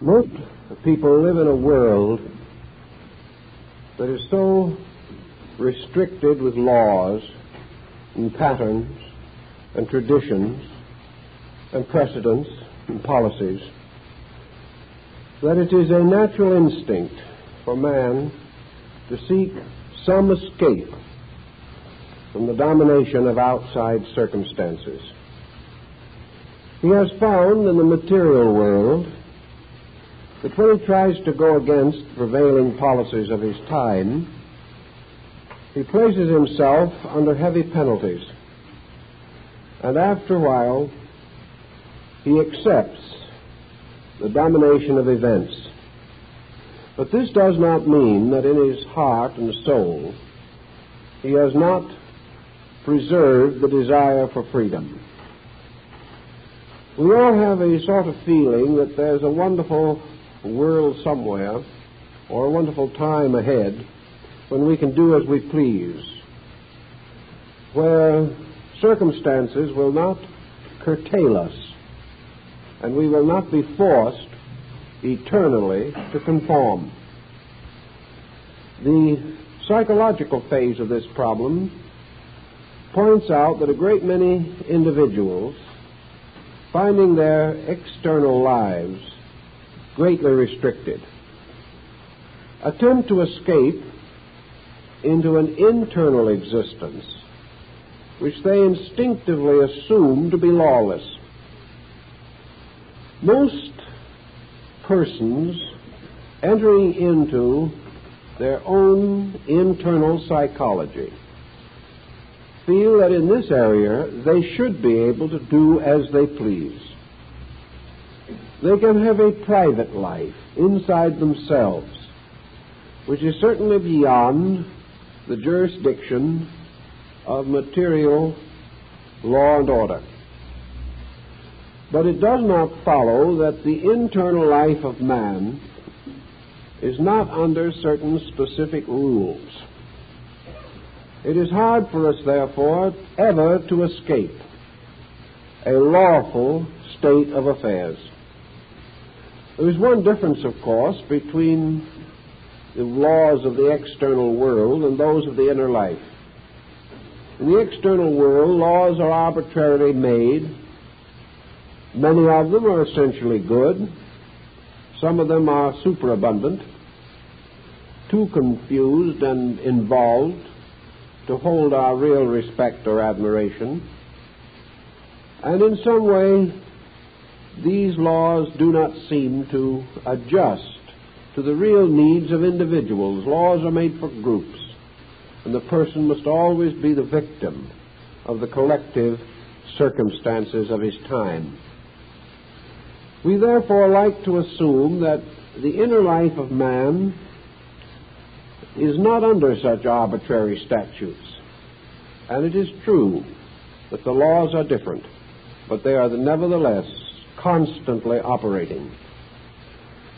Most people live in a world that is so restricted with laws and patterns and traditions and precedents and policies that it is a natural instinct for man to seek some escape from the domination of outside circumstances. He has found in the material world that when he tries to go against prevailing policies of his time, he places himself under heavy penalties. And after a while, he accepts the domination of events. But this does not mean that in his heart and soul he has not preserved the desire for freedom. We all have a sort of feeling that there's a wonderful world somewhere, or a wonderful time ahead, when we can do as we please, where circumstances will not curtail us, and we will not be forced eternally to conform. The psychological phase of this problem points out that a great many individuals, finding their external lives greatly restricted, attempt to escape into an internal existence which they instinctively assume to be lawless. Most persons entering into their own internal psychology feel that in this area they should be able to do as they please. They can have a private life inside themselves, which is certainly beyond the jurisdiction of material law and order. But it does not follow that the internal life of man is not under certain specific rules. It is hard for us, therefore, ever to escape a lawful state of affairs. There is one difference, of course, between the laws of the external world and those of the inner life. In the external world, laws are arbitrarily made. Many of them are essentially good. Some of them are superabundant, too confused and involved to hold our real respect or admiration. And in some way, these laws do not seem to adjust to the real needs of individuals. Laws are made for groups, and the person must always be the victim of the collective circumstances of his time. We therefore like to assume that the inner life of man is not under such arbitrary statutes. And it is true that the laws are different, but they are nevertheless constantly operating.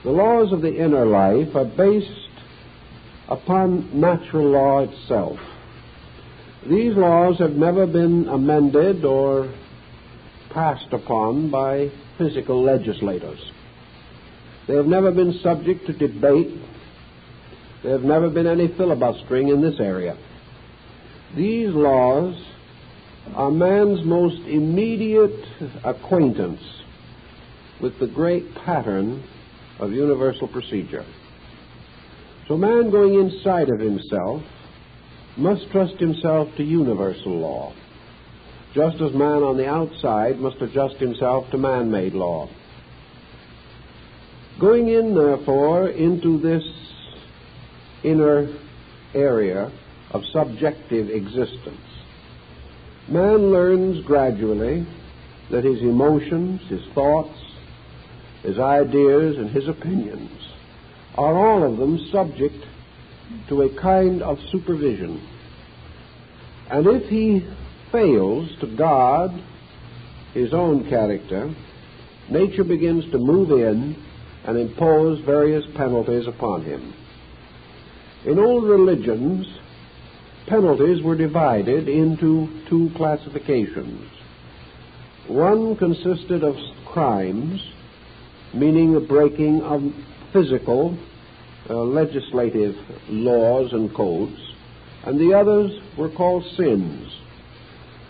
The laws of the inner life are based upon natural law itself. These laws have never been amended or passed upon by physical legislators. They have never been subject to debate. There have never been any filibustering in this area. These laws are man's most immediate acquaintance with the great pattern of universal procedure. So man, going inside of himself, must trust himself to universal law, just as man on the outside must adjust himself to man-made law. Going in, therefore, into this inner area of subjective existence, man learns gradually that his emotions, his thoughts, his ideas, and his opinions are all of them subject to a kind of supervision. And if he fails to guard his own character, nature begins to move in and impose various penalties upon him. In old religions, penalties were divided into two classifications. One consisted of crimes meaning the breaking of physical, legislative laws and codes, and the others were called sins,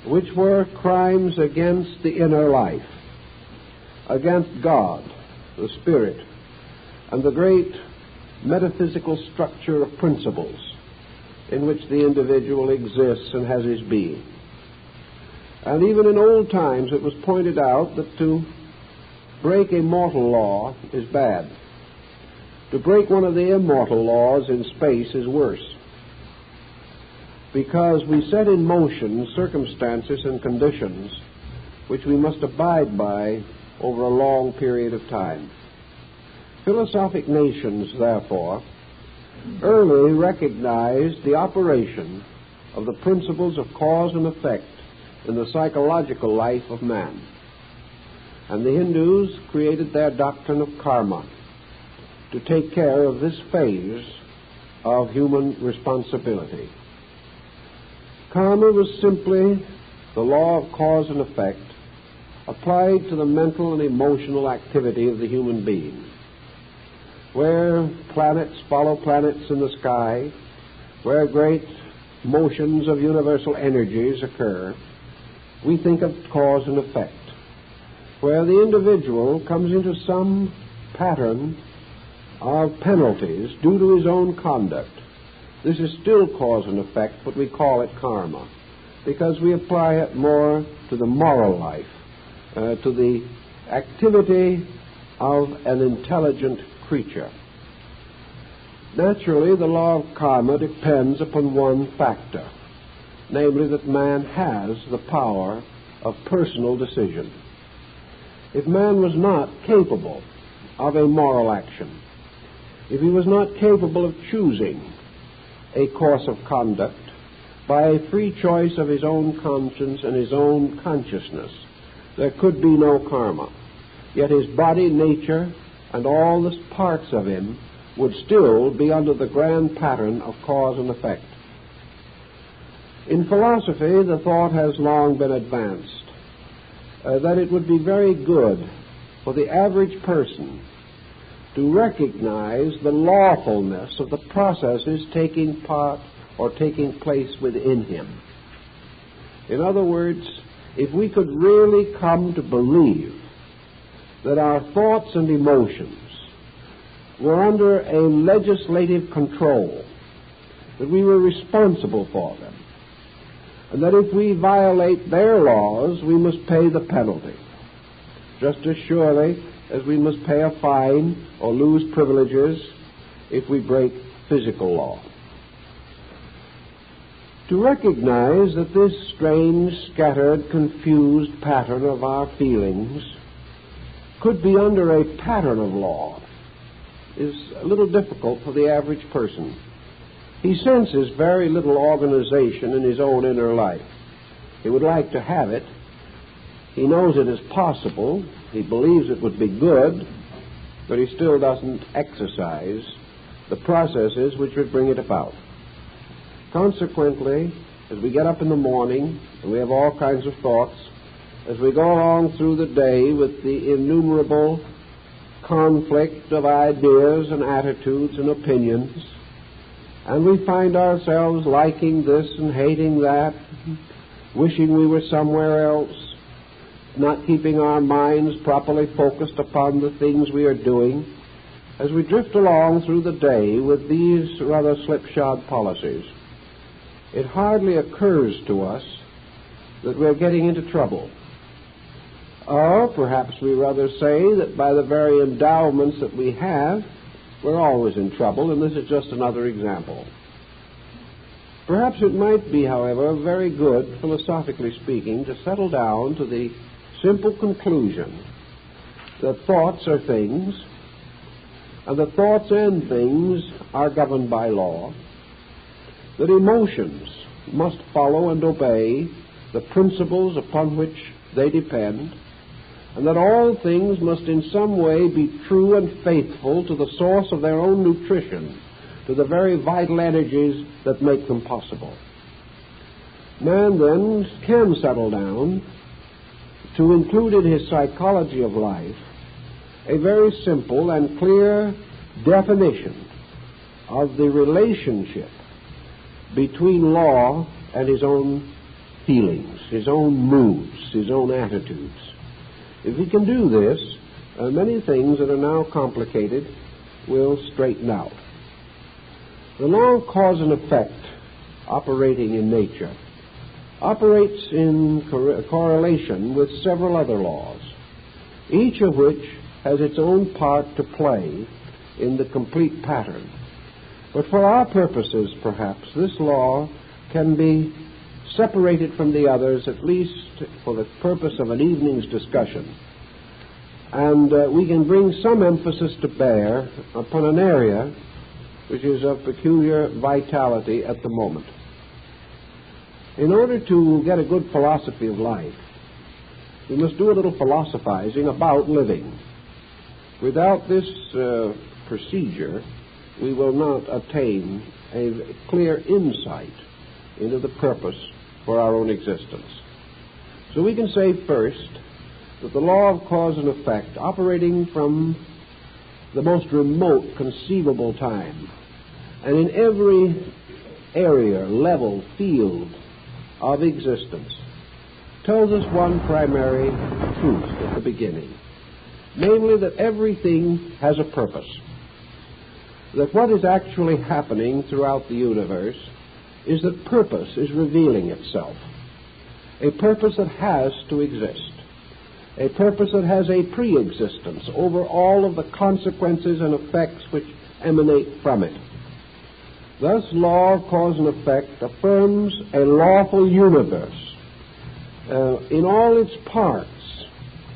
which were crimes against the inner life, against God, the Spirit, and the great metaphysical structure of principles in which the individual exists and has his being. And even in old times it was pointed out that to break a mortal law is bad. To break one of the immortal laws in space is worse, because we set in motion circumstances and conditions which we must abide by over a long period of time. Philosophic nations, therefore, early recognized the operation of the principles of cause and effect in the psychological life of man. And the Hindus created their doctrine of karma to take care of this phase of human responsibility. Karma was simply the law of cause and effect applied to the mental and emotional activity of the human being. Where planets follow planets in the sky, where great motions of universal energies occur, we think of cause and effect. Where the individual comes into some pattern of penalties due to his own conduct, this is still cause and effect, but we call it karma, because we apply it more to the moral life, to the activity of an intelligent creature. Naturally, the law of karma depends upon one factor, namely that man has the power of personal decision. If man was not capable of a moral action, if he was not capable of choosing a course of conduct by a free choice of his own conscience and his own consciousness, there could be no karma. Yet his body, nature, and all the parts of him would still be under the grand pattern of cause and effect. In philosophy, the thought has long been advanced that it would be very good for the average person to recognize the lawfulness of the processes taking part or taking place within him. In other words, if we could really come to believe that our thoughts and emotions were under a legislative control, that we were responsible for them, and that if we violate their laws, we must pay the penalty, just as surely as we must pay a fine or lose privileges if we break physical law. To recognize that this strange, scattered, confused pattern of our feelings could be under a pattern of law is a little difficult for the average person. He senses very little organization in his own inner life. He would like to have it. He knows it is possible. He believes it would be good, but he still doesn't exercise the processes which would bring it about. Consequently, as we get up in the morning, and we have all kinds of thoughts, as we go along through the day with the innumerable conflict of ideas and attitudes and opinions, and we find ourselves liking this and hating that, wishing we were somewhere else, not keeping our minds properly focused upon the things we are doing, as we drift along through the day with these rather slipshod policies, it hardly occurs to us that we're getting into trouble. Or perhaps we rather say that by the very endowments that we have, we're always in trouble, and this is just another example. Perhaps it might be, however, very good, philosophically speaking, to settle down to the simple conclusion that thoughts are things, and that thoughts and things are governed by law, that emotions must follow and obey the principles upon which they depend, and that all things must in some way be true and faithful to the source of their own nutrition, to the very vital energies that make them possible. Man then can settle down to include in his psychology of life a very simple and clear definition of the relationship between law and his own feelings, his own moods, his own attitudes. If he can do this, many things that are now complicated will straighten out. The law of cause and effect operating in nature operates in correlation with several other laws, each of which has its own part to play in the complete pattern. But for our purposes, perhaps, this law can be separated from the others, at least for the purpose of an evening's discussion. And we can bring some emphasis to bear upon an area which is of peculiar vitality at the moment. In order to get a good philosophy of life, we must do a little philosophizing about living. Without this procedure, we will not attain a clear insight into the purpose for our own existence. So we can say first that the law of cause and effect, operating from the most remote conceivable time, and in every area, level, field of existence, tells us one primary truth at the beginning, namely that everything has a purpose. That what is actually happening throughout the universe is that purpose is revealing itself. A purpose that has to exist. A purpose that has a pre-existence over all of the consequences and effects which emanate from it. Thus, law of cause and effect affirms a lawful universe in all its parts,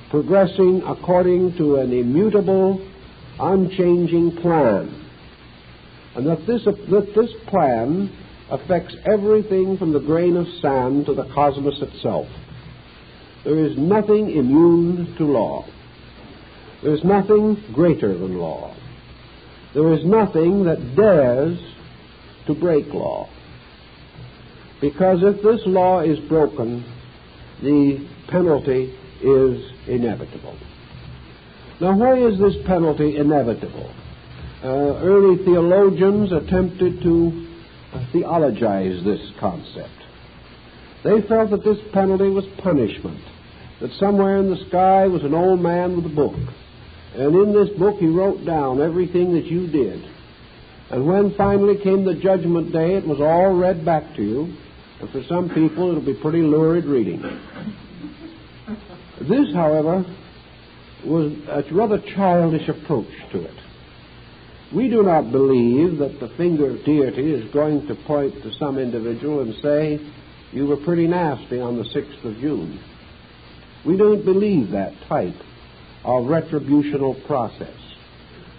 progressing according to an immutable, unchanging plan. And that this plan affects everything from the grain of sand to the cosmos itself. There is nothing immune to law. There is nothing greater than law. There is nothing that dares to break law. Because if this law is broken, the penalty is inevitable. Now, why is this penalty inevitable? Early theologians attempted to theologize this concept. They felt that this penalty was punishment, that somewhere in the sky was an old man with a book, and in this book he wrote down everything that you did. And when finally came the judgment day, it was all read back to you, and for some people it'll be pretty lurid reading. This, however, was a rather childish approach to it. We do not believe that the finger of deity is going to point to some individual and say, you were pretty nasty on the 6th of June. We don't believe that type of retributional process.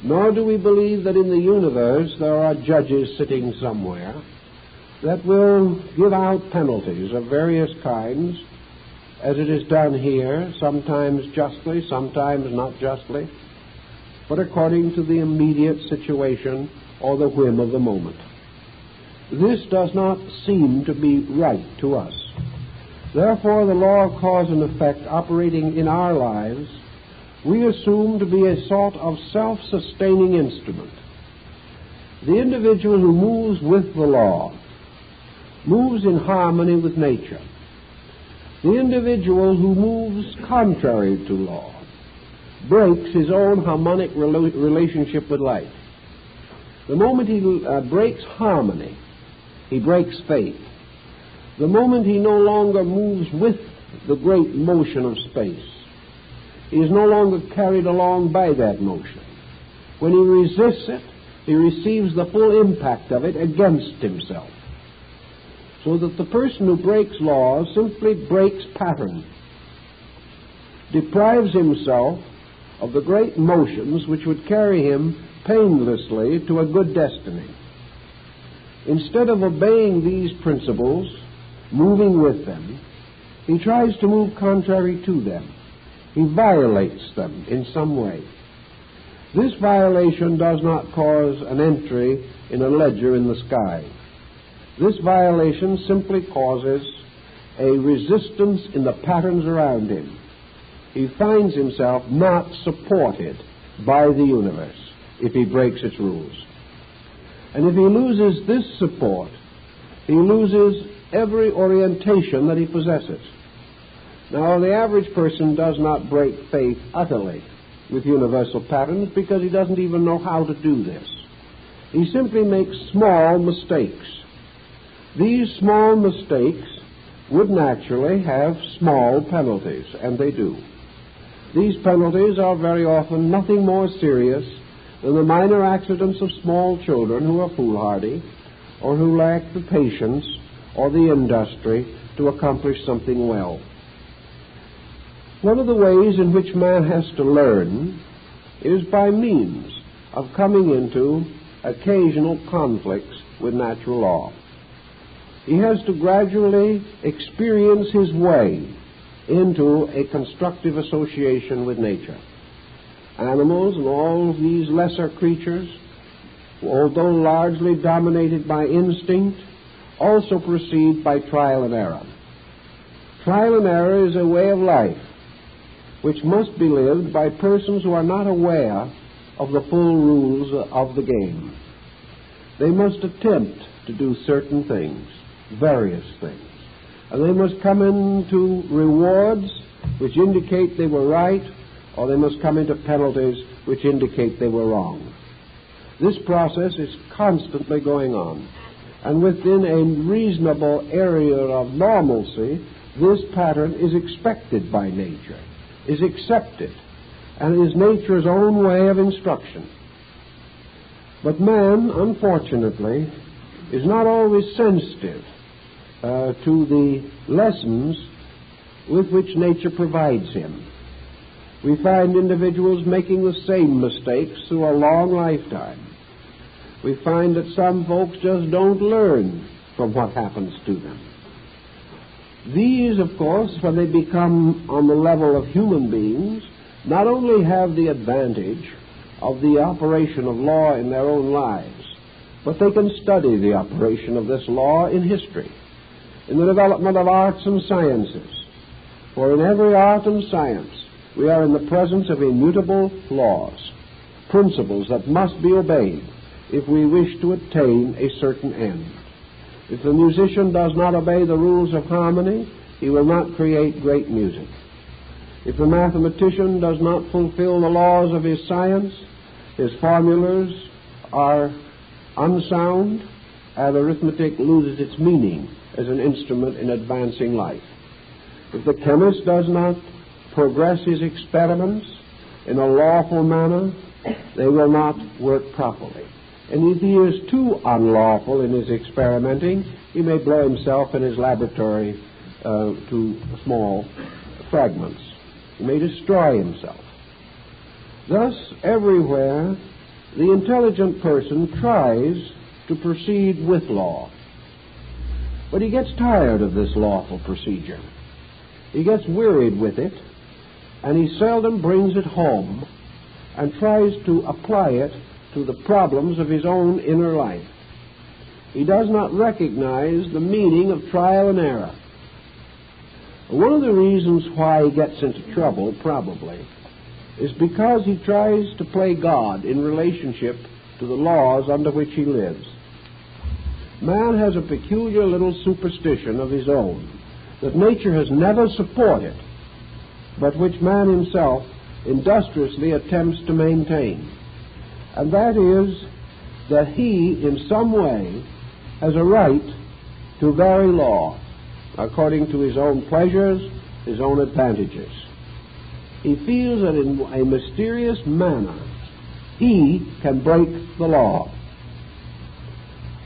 Nor do we believe that in the universe there are judges sitting somewhere that will give out penalties of various kinds, as it is done here, sometimes justly, sometimes not justly, but according to the immediate situation or the whim of the moment. This does not seem to be right to us. Therefore, the law of cause and effect operating in our lives, we assume to be a sort of self-sustaining instrument. The individual who moves with the law moves in harmony with nature. The individual who moves contrary to law breaks his own harmonic relationship with life. The moment he breaks harmony, he breaks faith. The moment he no longer moves with the great motion of space, he is no longer carried along by that motion. When he resists it, he receives the full impact of it against himself. So that the person who breaks laws simply breaks pattern, deprives himself of the great motions which would carry him painlessly to a good destiny. Instead of obeying these principles, moving with them, he tries to move contrary to them. He violates them in some way. This violation does not cause an entry in a ledger in the sky. This violation simply causes a resistance in the patterns around him. He finds himself not supported by the universe if he breaks its rules. And if he loses this support, he loses every orientation that he possesses. Now, the average person does not break faith utterly with universal patterns because he doesn't even know how to do this. He simply makes small mistakes. These small mistakes would naturally have small penalties, and they do. These penalties are very often nothing more serious than the minor accidents of small children who are foolhardy or who lack the patience or the industry to accomplish something well. One of the ways in which man has to learn is by means of coming into occasional conflicts with natural law. He has to gradually experience his way into a constructive association with nature. Animals and all these lesser creatures, although largely dominated by instinct, also proceed by trial and error. Trial and error is a way of life which must be lived by persons who are not aware of the full rules of the game. They must attempt to do certain things, various things, and they must come into rewards which indicate they were right, or they must come into penalties which indicate they were wrong. This process is constantly going on, and within a reasonable area of normalcy, this pattern is expected by nature, is accepted, and is nature's own way of instruction. But man, unfortunately, is not always sensitive to the lessons with which nature provides him. We find individuals making the same mistakes through a long lifetime. We find that some folks just don't learn from what happens to them. These, of course, when they become on the level of human beings, not only have the advantage of the operation of law in their own lives, but they can study the operation of this law in history, in the development of arts and sciences. For in every art and science, we are in the presence of immutable laws, principles that must be obeyed if we wish to attain a certain end. If the musician does not obey the rules of harmony, he will not create great music. If the mathematician does not fulfill the laws of his science, his formulas are unsound, and arithmetic loses its meaning as an instrument in advancing life. If the chemist does not progress his experiments in a lawful manner, they will not work properly. And if he is too unlawful in his experimenting, he may blow himself in his laboratory to small fragments. He may destroy himself. Thus, everywhere, the intelligent person tries to proceed with law. But he gets tired of this lawful procedure. He gets wearied with it, and he seldom brings it home and tries to apply it to the problems of his own inner life. He does not recognize the meaning of trial and error. One of the reasons why he gets into trouble, probably, is because he tries to play God in relationship to the laws under which he lives. Man has a peculiar little superstition of his own that nature has never supported, but which man himself industriously attempts to maintain. And that is that he, in some way, has a right to vary law according to his own pleasures, his own advantages. He feels that in a mysterious manner he can break the law.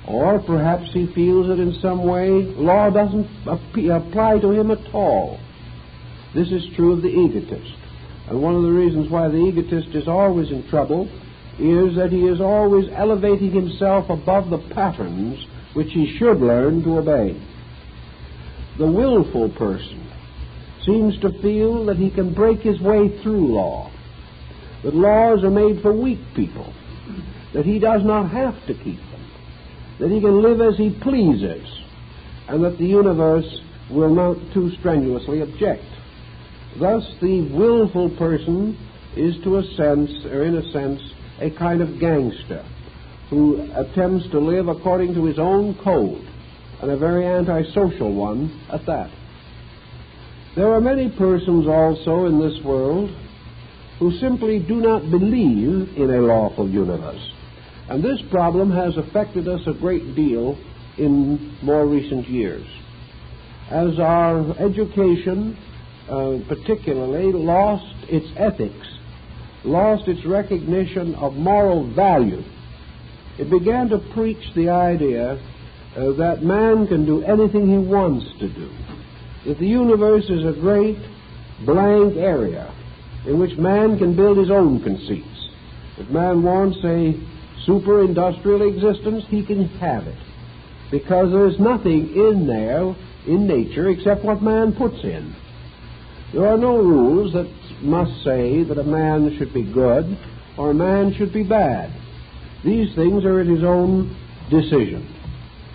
Or perhaps he feels that in some way law doesn't apply to him at all. This is true of the egotist. And one of the reasons why the egotist is always in trouble is that he is always elevating himself above the patterns which he should learn to obey. The willful person seems to feel that he can break his way through law, that laws are made for weak people, that he does not have to keep them, that he can live as he pleases, and that the universe will not too strenuously object. Thus, the willful person is to a sense, or in a sense, a kind of gangster who attempts to live according to his own code, and a very antisocial one at that. There are many persons also in this world who simply do not believe in a lawful universe. And this problem has affected us a great deal in more recent years. As our education particularly lost its ethics, lost its recognition of moral value, it began to preach the idea that man can do anything he wants to do, that the universe is a great blank area in which man can build his own conceits. If man wants a super-industrial existence, he can have it, because there's nothing in there, in nature, except what man puts in. There are no rules that must say that a man should be good or a man should be bad. These things are at his own decision.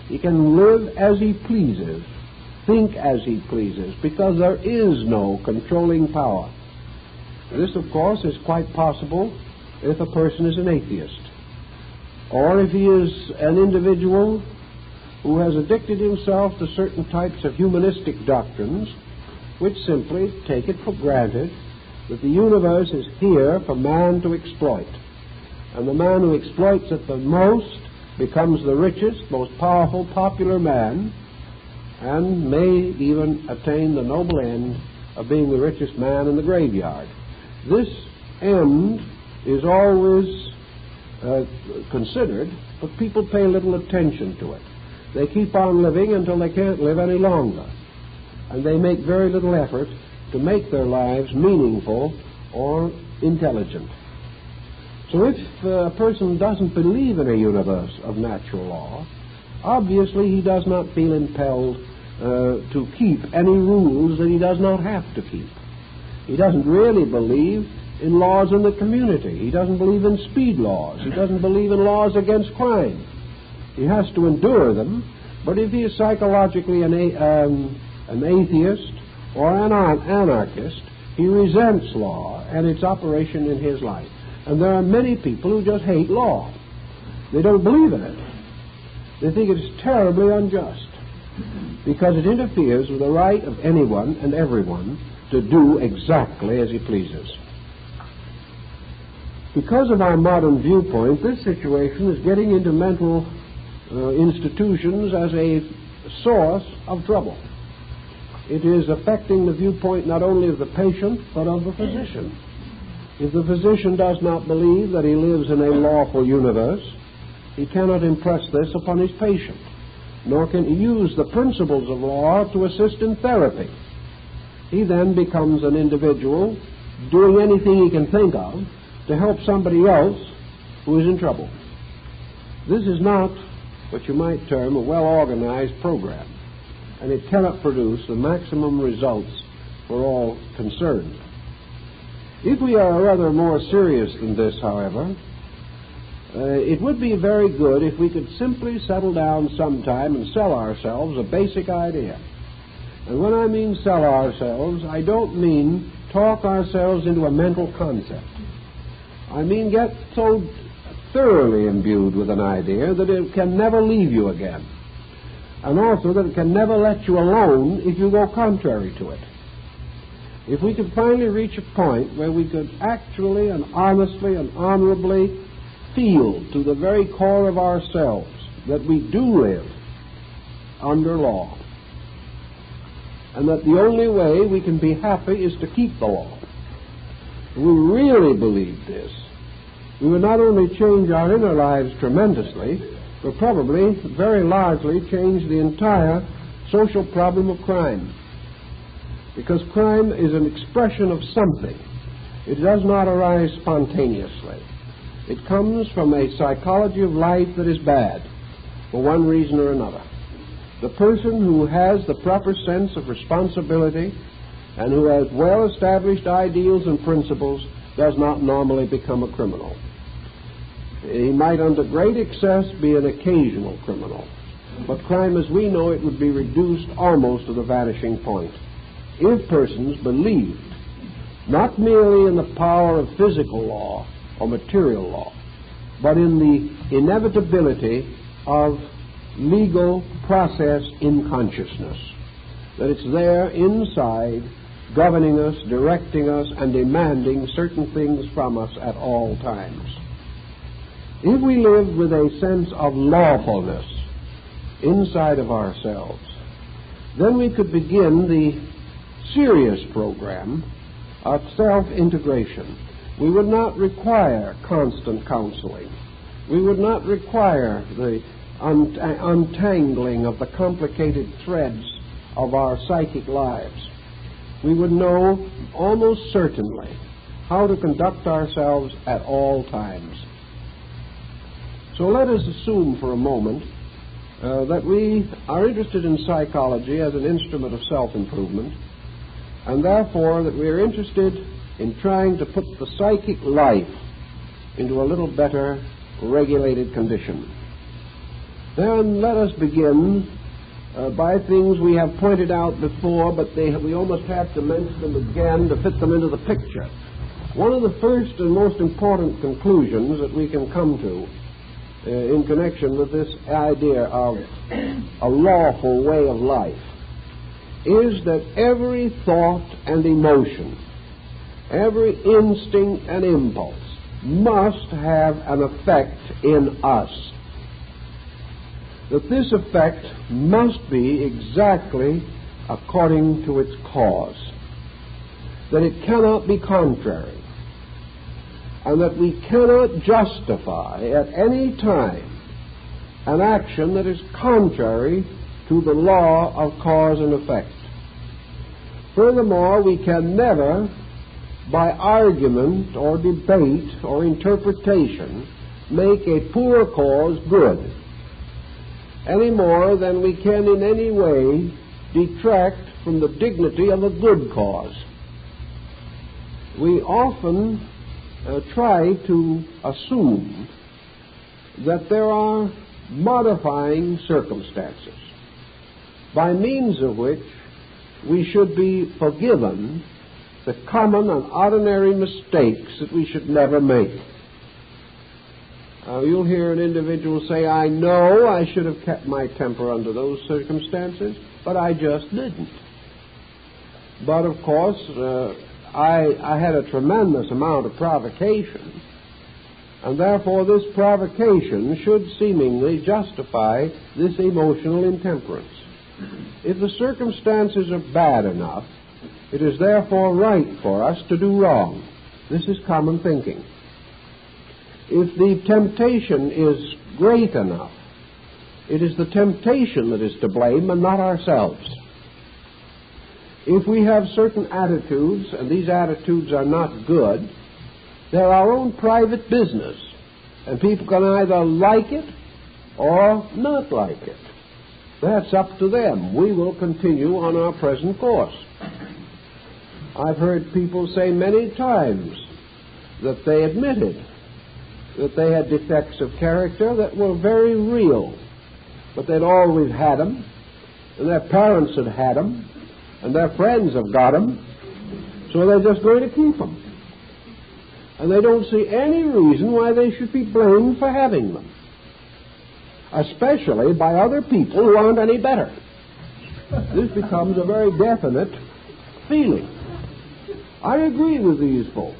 He can live as he pleases, think as he pleases, because there is no controlling power. This, of course, is quite possible if a person is an atheist, or if he is an individual who has addicted himself to certain types of humanistic doctrines which simply take it for granted that the universe is here for man to exploit. And the man who exploits it the most becomes the richest, most powerful, popular man, and may even attain the noble end of being the richest man in the graveyard. This end is always considered, but people pay little attention to it. They keep on living until they can't live any longer, and they make very little effort to make their lives meaningful or intelligent. So if a person doesn't believe in a universe of natural law, obviously he does not feel impelled to keep any rules that he does not have to keep. He doesn't really believe in laws in the community. He doesn't believe in speed laws. He doesn't believe in laws against crime. He has to endure them, but if he is psychologically an atheist or an anarchist, he resents law and its operation in his life. And there are many people who just hate law. They don't believe in it. They think it is terribly unjust because it interferes with the right of anyone and everyone to do exactly as he pleases. Because of our modern viewpoint, this situation is getting into mental institutions as a source of trouble. It is affecting the viewpoint not only of the patient, but of the physician. If the physician does not believe that he lives in a lawful universe, he cannot impress this upon his patient, nor can he use the principles of law to assist in therapy. He then becomes an individual doing anything he can think of to help somebody else who is in trouble. This is not what you might term a well-organized program, and it cannot produce the maximum results for all concerned. If we are rather more serious than this, however, it would be very good if we could simply settle down sometime and sell ourselves a basic idea. And when I mean sell ourselves, I don't mean talk ourselves into a mental concept. I mean get so thoroughly imbued with an idea that it can never leave you again, and also that it can never let you alone if you go contrary to it. If we could finally reach a point where we could actually and honestly and honorably feel to the very core of ourselves that we do live under law, and that the only way we can be happy is to keep the law, if we really believe this, we would not only change our inner lives tremendously, but probably very largely change the entire social problem of crime. Because crime is an expression of something. It does not arise spontaneously. It comes from a psychology of life that is bad, for one reason or another. The person who has the proper sense of responsibility and who has well-established ideals and principles does not normally become a criminal. He might, under great excess, be an occasional criminal, but crime as we know it would be reduced almost to the vanishing point if persons believed not merely in the power of physical law or material law, but in the inevitability of legal process in consciousness, that it's there inside, governing us, directing us, and demanding certain things from us at all times. If we live with a sense of lawfulness inside of ourselves, then we could begin the serious program of self-integration. We would not require constant counseling. We would not require the untangling of the complicated threads of our psychic lives. We would know almost certainly how to conduct ourselves at all times. So let us assume for a moment that we are interested in psychology as an instrument of self-improvement, and therefore that we are interested in trying to put the psychic life into a little better regulated condition. Then let us begin by things we have pointed out before, but we almost have to mention them again to fit them into the picture. One of the first and most important conclusions that we can come to in connection with this idea of a lawful way of life is that every thought and emotion, every instinct and impulse must have an effect in us. That this effect must be exactly according to its cause. That it cannot be contrary. And that we cannot justify at any time an action that is contrary to the law of cause and effect. Furthermore, we can never, by argument or debate or interpretation, make a poor cause good, any more than we can in any way detract from the dignity of a good cause. We often try to assume that there are modifying circumstances by means of which we should be forgiven the common and ordinary mistakes that we should never make. You'll hear an individual say, I know I should have kept my temper under those circumstances, but I just didn't. But of course, I had a tremendous amount of provocation, and therefore this provocation should seemingly justify this emotional intemperance. If the circumstances are bad enough, it is therefore right for us to do wrong. This is common thinking. If the temptation is great enough, it is the temptation that is to blame and not ourselves. If we have certain attitudes, and these attitudes are not good, they're our own private business, and people can either like it or not like it. That's up to them. We will continue on our present course. I've heard people say many times that they admitted that they had defects of character that were very real, but they'd always had them, and their parents had them, and their friends have got them, so they're just going to keep them. And they don't see any reason why they should be blamed for having them, especially by other people who aren't any better. This becomes a very definite feeling. I agree with these folks.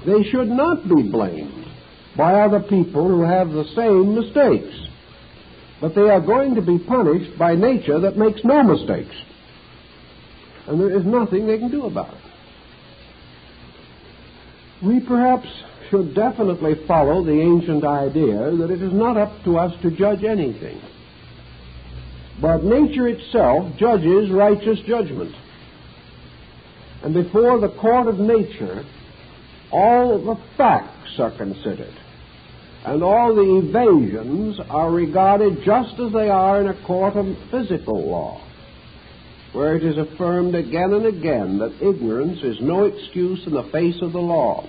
They should not be blamed by other people who have the same mistakes, but they are going to be punished by nature that makes no mistakes, and there is nothing they can do about it. We perhaps should definitely follow the ancient idea that it is not up to us to judge anything, but nature itself judges righteous judgment. And before the court of nature, all the facts are considered, and all the evasions are regarded just as they are in a court of physical law, where it is affirmed again and again that ignorance is no excuse in the face of the law.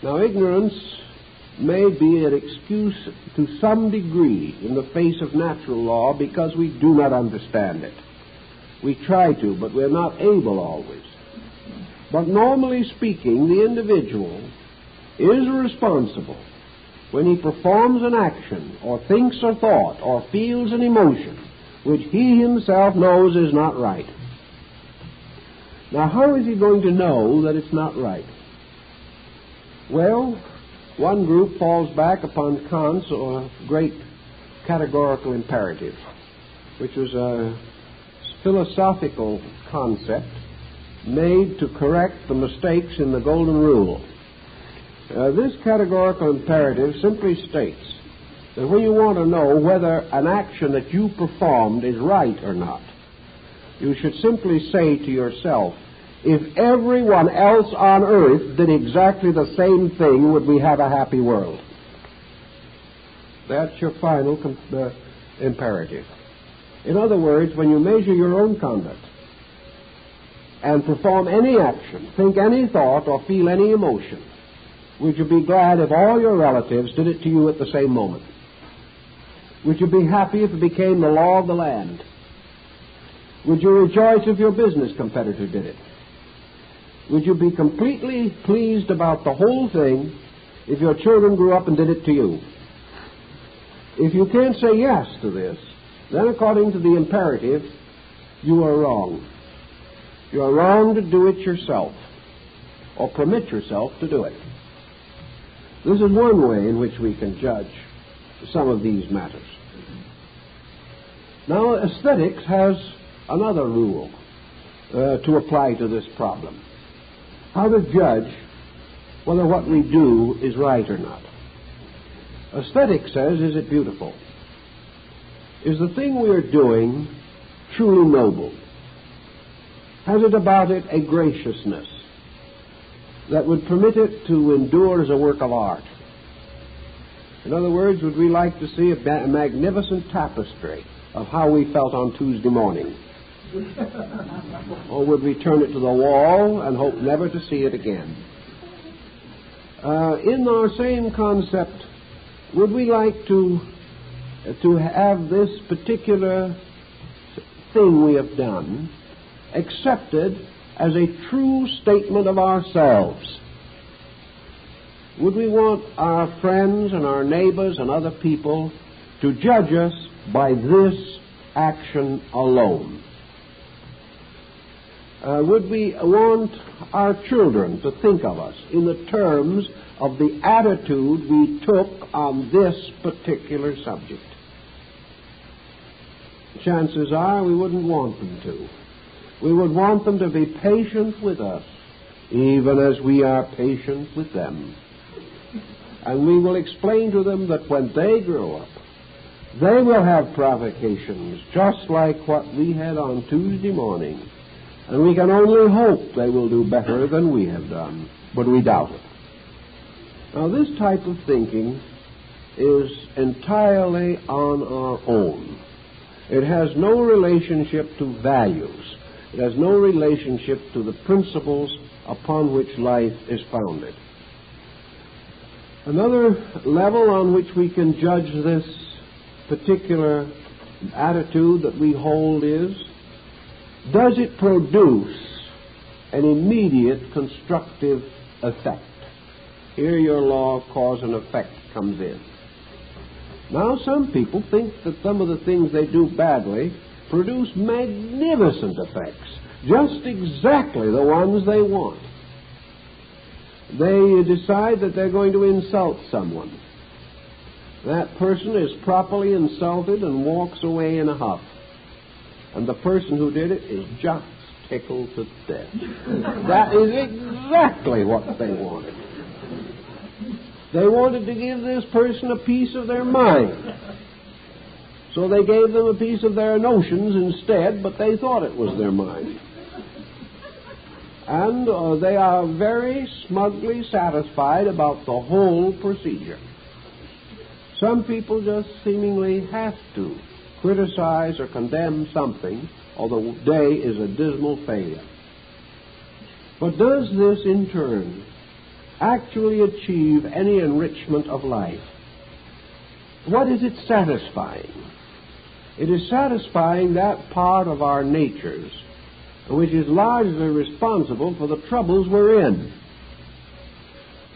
Now, ignorance may be an excuse to some degree in the face of natural law because we do not understand it. We try to, but we're not able always. But normally speaking, the individual is responsible when he performs an action or thinks a thought or feels an emotion which he himself knows is not right. Now, how is he going to know that it's not right? Well, one group falls back upon Kant's great categorical imperative, which was a philosophical concept made to correct the mistakes in the Golden Rule. This categorical imperative simply states that when you want to know whether an action that you performed is right or not, you should simply say to yourself, if everyone else on earth did exactly the same thing, would we have a happy world? That's your final imperative. In other words, when you measure your own conduct and perform any action, think any thought, or feel any emotion, would you be glad if all your relatives did it to you at the same moment? Would you be happy if it became the law of the land? Would you rejoice if your business competitor did it? Would you be completely pleased about the whole thing if your children grew up and did it to you? If you can't say yes to this, then according to the imperative, you are wrong. You are wrong to do it yourself or permit yourself to do it. This is one way in which we can judge some of these matters. Now, aesthetics has another rule to apply to this problem. How to judge whether what we do is right or not. Aesthetics says, is it beautiful? Is the thing we are doing truly noble? Has it about it a graciousness that would permit it to endure as a work of art? In other words, would we like to see a magnificent tapestry of how we felt on Tuesday morning? Or would we turn it to the wall and hope never to see it again? In our same concept, would we like to have this particular thing we have done accepted as a true statement of ourselves? Would we want our friends and our neighbors and other people to judge us by this action alone? Would we want our children to think of us in the terms of the attitude we took on this particular subject? Chances are we wouldn't want them to. We would want them to be patient with us, even as we are patient with them. And we will explain to them that when they grow up, they will have provocations just like what we had on Tuesday morning. And we can only hope they will do better than we have done, but we doubt it. Now, this type of thinking is entirely on our own. It has no relationship to values. It has no relationship to the principles upon which life is founded. Another level on which we can judge this particular attitude that we hold is, does it produce an immediate constructive effect? Here your law of cause and effect comes in. Now, some people think that some of the things they do badly produce magnificent effects, just exactly the ones they want. They decide that they're going to insult someone. That person is properly insulted and walks away in a huff. And the person who did it is just tickled to death. That is exactly what they wanted. They wanted to give this person a piece of their mind. So they gave them a piece of their notions instead, but they thought it was their mind. And they are very smugly satisfied about the whole procedure. Some people just seemingly have to criticize or condemn something, or the day is a dismal failure. But does this, in turn, actually achieve any enrichment of life? What is it satisfying? It is satisfying that part of our natures which is largely responsible for the troubles we're in.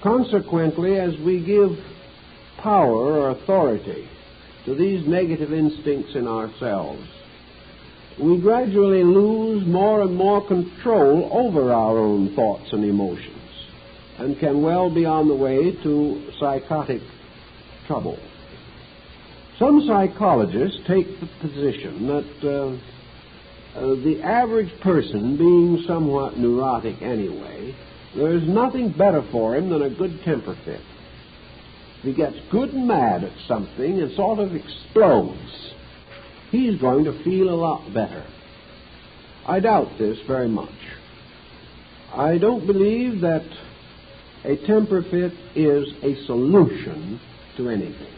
Consequently, as we give power or authority to these negative instincts in ourselves, we gradually lose more and more control over our own thoughts and emotions, and can well be on the way to psychotic trouble. Some psychologists take the position that the average person, being somewhat neurotic anyway, there's nothing better for him than a good temper fit. If he gets good and mad at something and sort of explodes, he's going to feel a lot better. I doubt this very much. I don't believe that a temper fit is a solution to anything.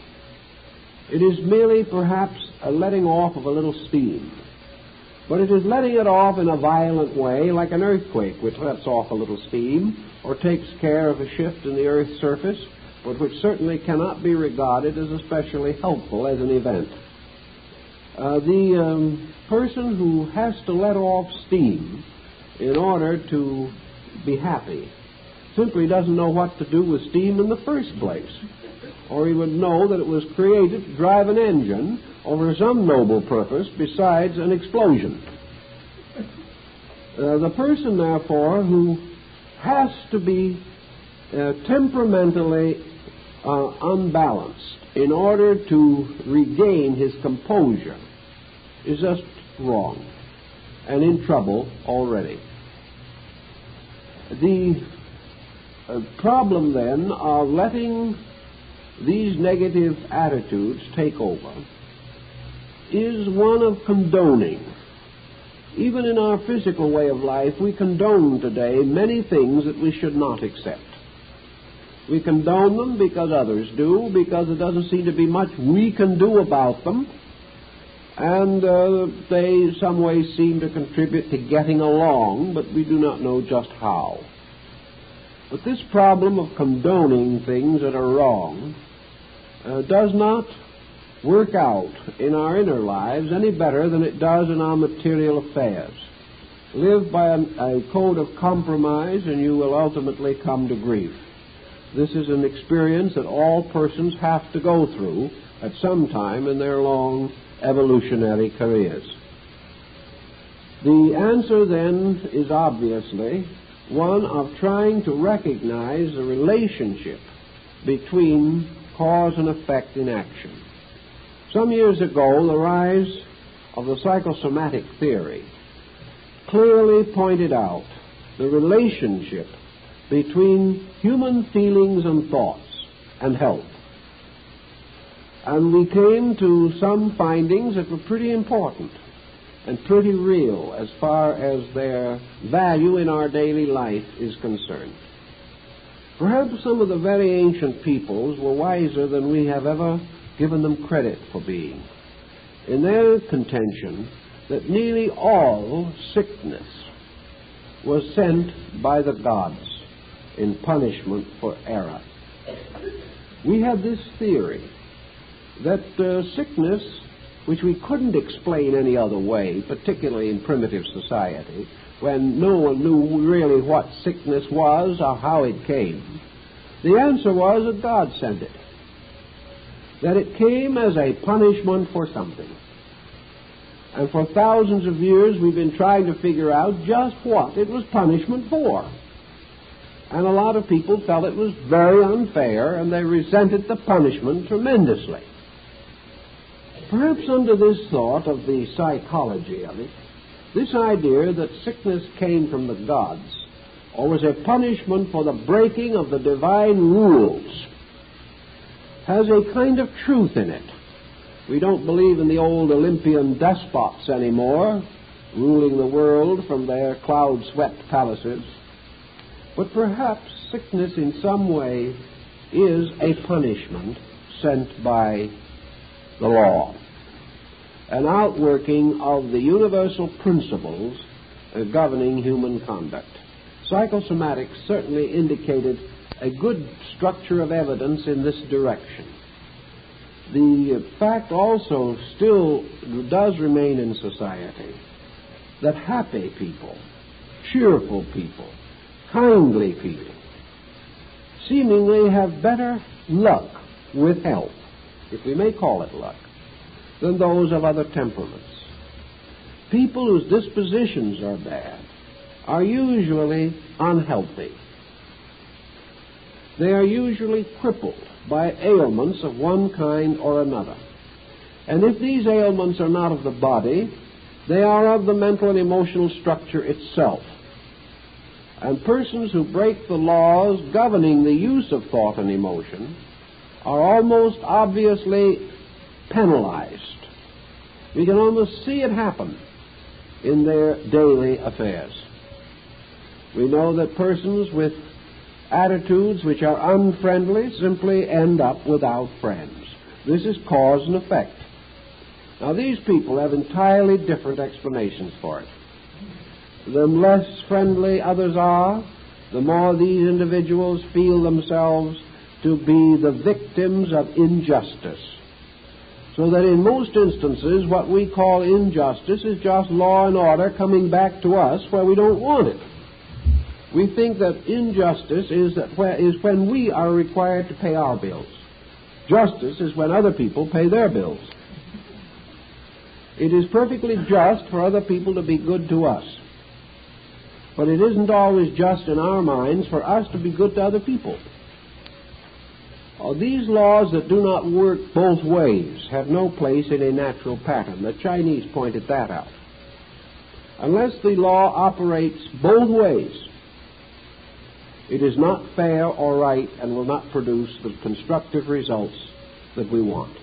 It is merely perhaps a letting off of a little steam. But it is letting it off in a violent way, like an earthquake, which lets off a little steam, or takes care of a shift in the Earth's surface, but which certainly cannot be regarded as especially helpful as an event. The person who has to let off steam in order to be happy simply doesn't know what to do with steam in the first place, or he would know that it was created to drive an engine over some noble purpose besides an explosion. The person, therefore, who has to be temperamentally unbalanced in order to regain his composure is just wrong and in trouble already. The problem, then, of letting these negative attitudes take over is one of condoning. Even in our physical way of life, we condone today many things that we should not accept. We condone them because others do, because there doesn't seem to be much we can do about them, and they some way seem to contribute to getting along, but we do not know just how. But this problem of condoning things that are wrong does not work out in our inner lives any better than it does in our material affairs. Live by a code of compromise and you will ultimately come to grief. This is an experience that all persons have to go through at some time in their long evolutionary careers. The answer then is obviously one of trying to recognize the relationship between cause and effect in action. Some years ago, the rise of the psychosomatic theory clearly pointed out the relationship between human feelings and thoughts and health. And we came to some findings that were pretty important and pretty real as far as their value in our daily life is concerned. Perhaps some of the very ancient peoples were wiser than we have ever given them credit for being, in their contention that nearly all sickness was sent by the gods in punishment for error. We had this theory that sickness, which we couldn't explain any other way, particularly in primitive society, when no one knew really what sickness was or how it came, the answer was that God sent it. That it came as a punishment for something. And for thousands of years we've been trying to figure out just what it was punishment for. And a lot of people felt it was very unfair, and they resented the punishment tremendously. Perhaps under this thought of the psychology of it, this idea that sickness came from the gods, or was a punishment for the breaking of the divine rules, has a kind of truth in it. We don't believe in the old Olympian despots anymore, ruling the world from their cloud-swept palaces. But perhaps sickness in some way is a punishment sent by the law, an outworking of the universal principles governing human conduct. Psychosomatics certainly indicated a good structure of evidence in this direction. The fact also still does remain in society that happy people, cheerful people, kindly people, seemingly have better luck with health, if we may call it luck, than those of other temperaments. People whose dispositions are bad are usually unhealthy. They are usually crippled by ailments of one kind or another. And if these ailments are not of the body, they are of the mental and emotional structure itself. And persons who break the laws governing the use of thought and emotion are almost obviously penalized. We can almost see it happen in their daily affairs. We know that persons with attitudes which are unfriendly simply end up without friends. This is cause and effect. Now, these people have entirely different explanations for it. The less friendly others are, the more these individuals feel themselves to be the victims of injustice. So that in most instances, what we call injustice is just law and order coming back to us where we don't want it. We think that injustice is when we are required to pay our bills. Justice is when other people pay their bills. It is perfectly just for other people to be good to us. But it isn't always just in our minds for us to be good to other people. These laws that do not work both ways have no place in a natural pattern. The Chinese pointed that out. Unless the law operates both ways, it is not fair or right and will not produce the constructive results that we want.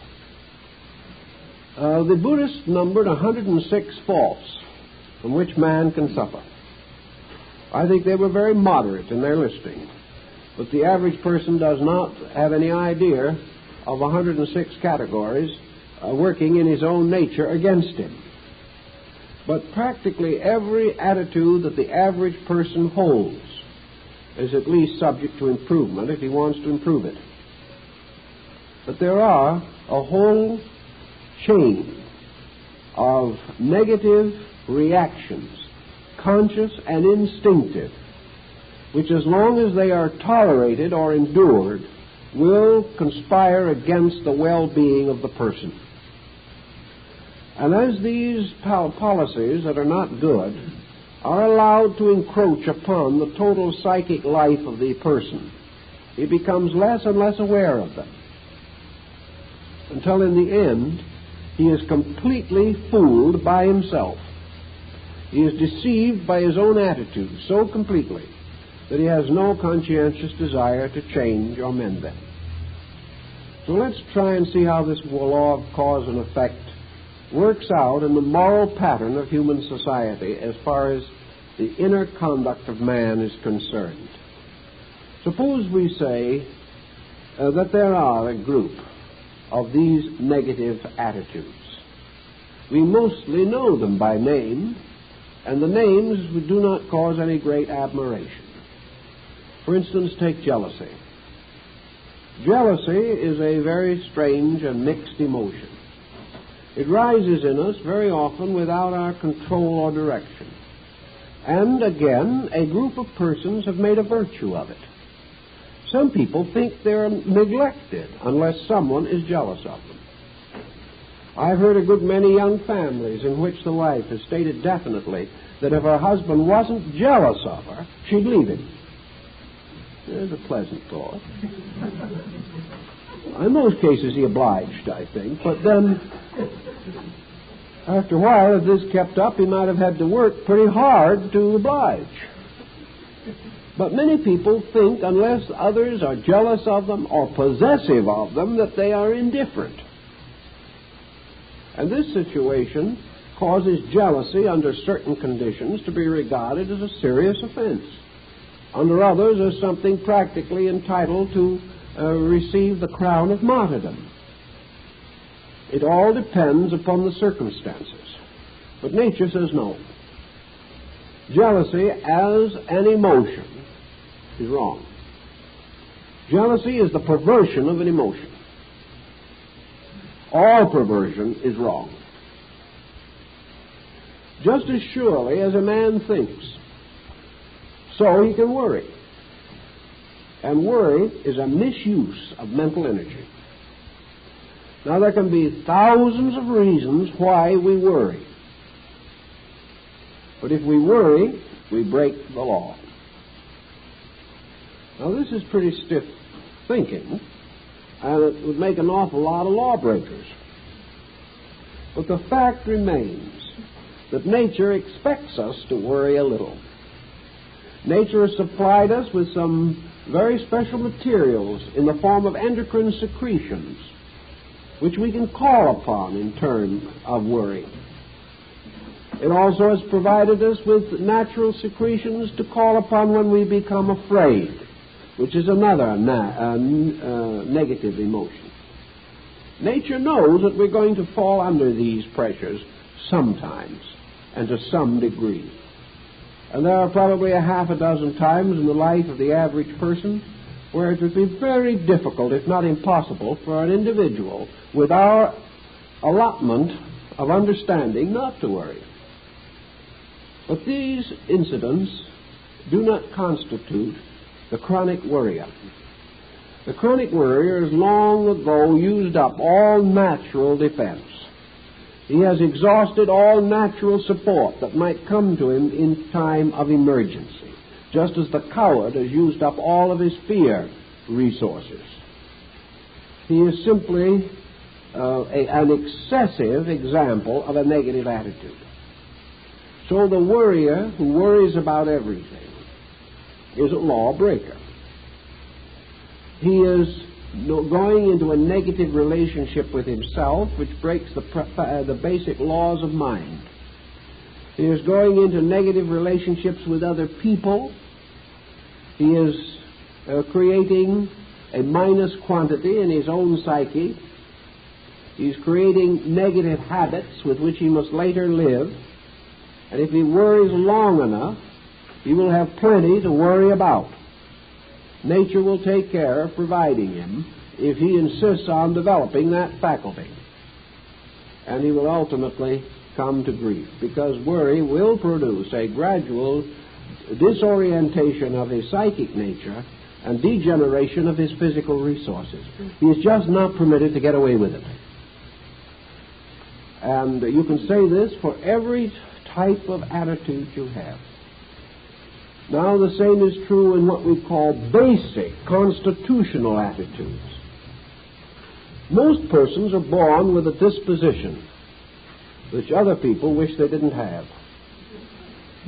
The Buddhists numbered 106 faults from which man can suffer. I think they were very moderate in their listing, but the average person does not have any idea of 106 categories working in his own nature against him. But practically every attitude that the average person holds is at least subject to improvement if he wants to improve it. But there are a whole chain of negative reactions, conscious and instinctive, which as long as they are tolerated or endured, will conspire against the well-being of the person. And as these policies that are not good are allowed to encroach upon the total psychic life of the person, he becomes less and less aware of them, until in the end he is completely fooled by himself. He is deceived by his own attitude so completely that he has no conscientious desire to change or mend them. So let's try and see how this law of cause and effect works out in the moral pattern of human society as far as the inner conduct of man is concerned. Suppose we say that there are a group of these negative attitudes. We mostly know them by name, and the names do not cause any great admiration. For instance, take jealousy. Jealousy is a very strange and mixed emotion. It rises in us very often without our control or direction. And again, a group of persons have made a virtue of it. Some people think they're neglected unless someone is jealous of them. I've heard a good many young families in which the wife has stated definitely that if her husband wasn't jealous of her, she'd leave him. There's a pleasant thought. In most cases, he obliged, I think, but then after a while, if this kept up, he might have had to work pretty hard to oblige. But many people think unless others are jealous of them or possessive of them, that they are indifferent. And this situation causes jealousy under certain conditions to be regarded as a serious offense. Under others as something practically entitled to receive the crown of martyrdom. It all depends upon the circumstances. But nature says no. Jealousy as an emotion is wrong. Jealousy is the perversion of an emotion. All perversion is wrong. Just as surely as a man thinks, so he can worry. And worry is a misuse of mental energy. Now, there can be thousands of reasons why we worry. But if we worry, we break the law. Now, this is pretty stiff thinking, and it would make an awful lot of lawbreakers. But the fact remains that nature expects us to worry a little. Nature has supplied us with some very special materials in the form of endocrine secretions, which we can call upon in terms of worry. It also has provided us with natural secretions to call upon when we become afraid, which is another negative emotion. Nature knows that we're going to fall under these pressures sometimes and to some degree. And there are probably a half a dozen times in the life of the average person where it would be very difficult, if not impossible, for an individual with our allotment of understanding not to worry. But these incidents do not constitute the chronic worrier. The chronic worrier has long ago used up all natural defense. He has exhausted all natural support that might come to him in time of emergency, just as the coward has used up all of his fear resources. He is simply an excessive example of a negative attitude. So the worrier who worries about everything is a lawbreaker. He is going into a negative relationship with himself, which breaks the basic laws of mind. He is going into negative relationships with other people. He is creating a minus quantity in his own psyche. He's creating negative habits with which he must later live. And if he worries long enough, he will have plenty to worry about. Nature will take care of providing him if he insists on developing that faculty. And he will ultimately come to grief, because worry will produce a gradual disorientation of his psychic nature and degeneration of his physical resources. He is just not permitted to get away with it. And you can say this for every type of attitude you have. Now, the same is true in what we call basic constitutional attitudes. Most persons are born with a disposition which other people wish they didn't have.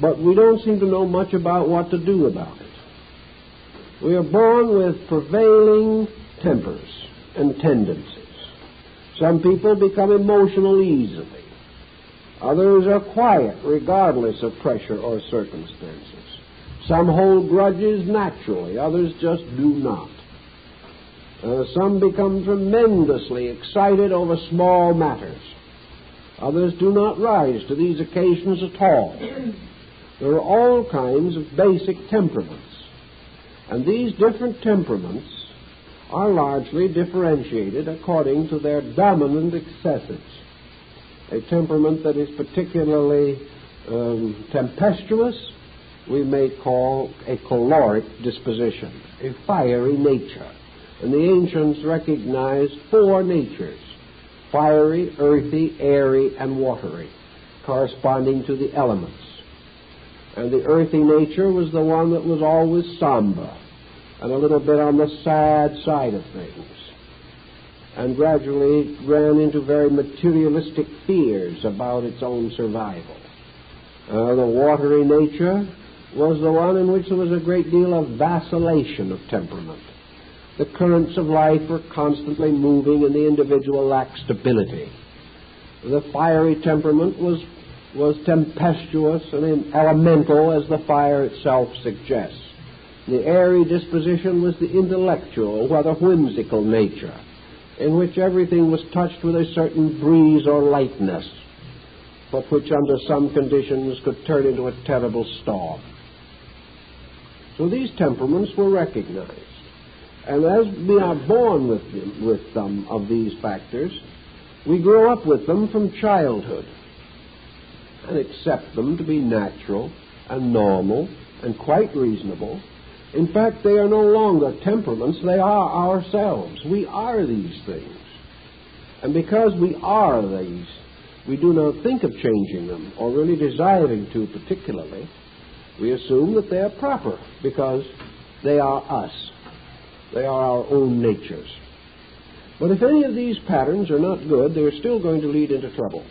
But we don't seem to know much about what to do about it. We are born with prevailing tempers and tendencies. Some people become emotional easily. Others are quiet regardless of pressure or circumstances. Some hold grudges naturally, others just do not. Some become tremendously excited over small matters. Others do not rise to these occasions at all. There are all kinds of basic temperaments. And these different temperaments are largely differentiated according to their dominant excesses. A temperament that is particularly tempestuous we may call a choleric disposition, a fiery nature. And the ancients recognized four natures: fiery, earthy, airy, and watery, corresponding to the elements. And the earthy nature was the one that was always somber and a little bit on the sad side of things, and gradually ran into very materialistic fears about its own survival. The watery nature was the one in which there was a great deal of vacillation of temperament. The currents of life were constantly moving, and the individual lacked stability. The fiery temperament was tempestuous and elemental, as the fire itself suggests. The airy disposition was the intellectual, whether whimsical nature, in which everything was touched with a certain breeze or lightness, but which under some conditions could turn into a terrible storm. So these temperaments were recognized. And as we are born with some of these factors, we grow up with them from childhood. and accept them to be natural and normal and quite reasonable. In fact, they are no longer temperaments, they are ourselves. We are these things. And because we are these, we do not think of changing them or really desiring to particularly. We assume that they are proper because they are us. They are our own natures. But if any of these patterns are not good, they're still going to lead into trouble.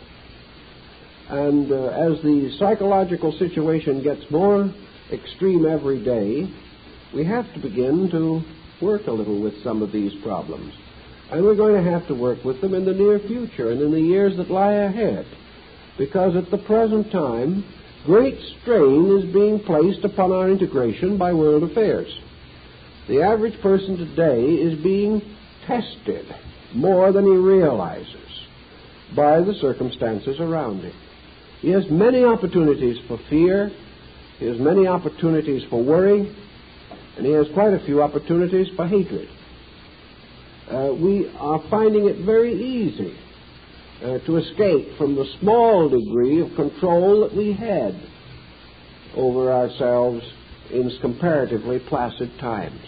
And as the psychological situation gets more extreme every day, we have to begin to work a little with some of these problems. And we're going to have to work with them in the near future and in the years that lie ahead. Because at the present time, great strain is being placed upon our integration by world affairs. The average person today is being tested more than he realizes by the circumstances around him. He has many opportunities for fear, he has many opportunities for worry, and he has quite a few opportunities for hatred. We are finding it very easy to escape from the small degree of control that we had over ourselves in comparatively placid times.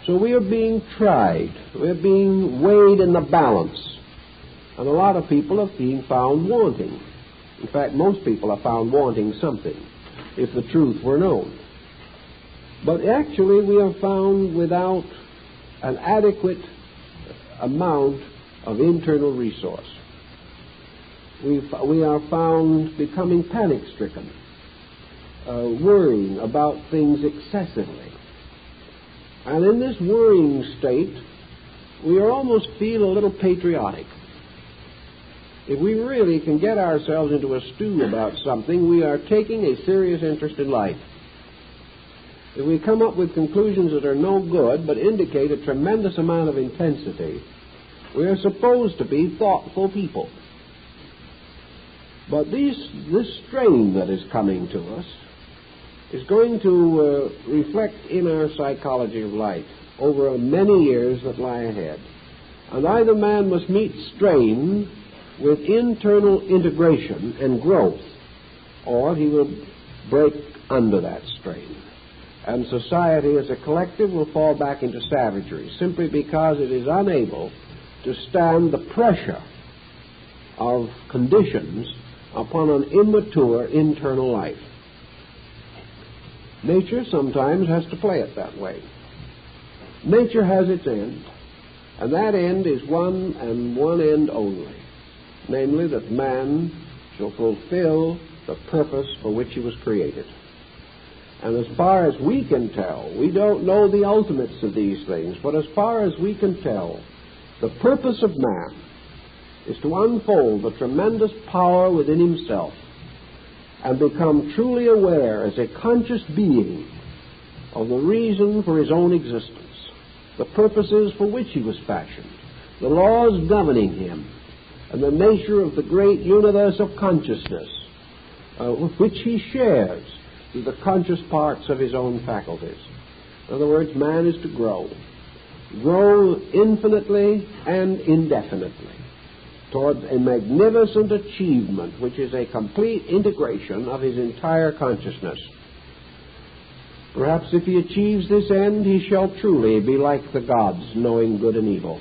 So we are being tried. We're being weighed in the balance. And a lot of people are being found wanting. In fact, most people are found wanting something, if the truth were known. But actually, we are found without an adequate amount of internal resource. We are found becoming panic-stricken, worrying about things excessively. And in this worrying state, we almost feel a little patriotic. If we really can get ourselves into a stew about something, we are taking a serious interest in life. If we come up with conclusions that are no good but indicate a tremendous amount of intensity, we are supposed to be thoughtful people. But this strain that is coming to us is going to reflect in our psychology of life over many years that lie ahead. And either man must meet strain with internal integration and growth, or he will break under that strain. And society as a collective will fall back into savagery simply because it is unable to stand the pressure of conditions upon an immature internal life. Nature sometimes has to play it that way. Nature has its end, and that end is one and one end only, namely that man shall fulfill the purpose for which he was created. And as far as we can tell, we don't know the ultimates of these things, but as far as we can tell, the purpose of man is to unfold the tremendous power within himself and become truly aware as a conscious being of the reason for his own existence, the purposes for which he was fashioned, the laws governing him, and the nature of the great universe of consciousness with which he shares through the conscious parts of his own faculties. In other words, man is to grow infinitely and indefinitely towards a magnificent achievement which is a complete integration of his entire consciousness. Perhaps if he achieves this end, he shall truly be like the gods, knowing good and evil.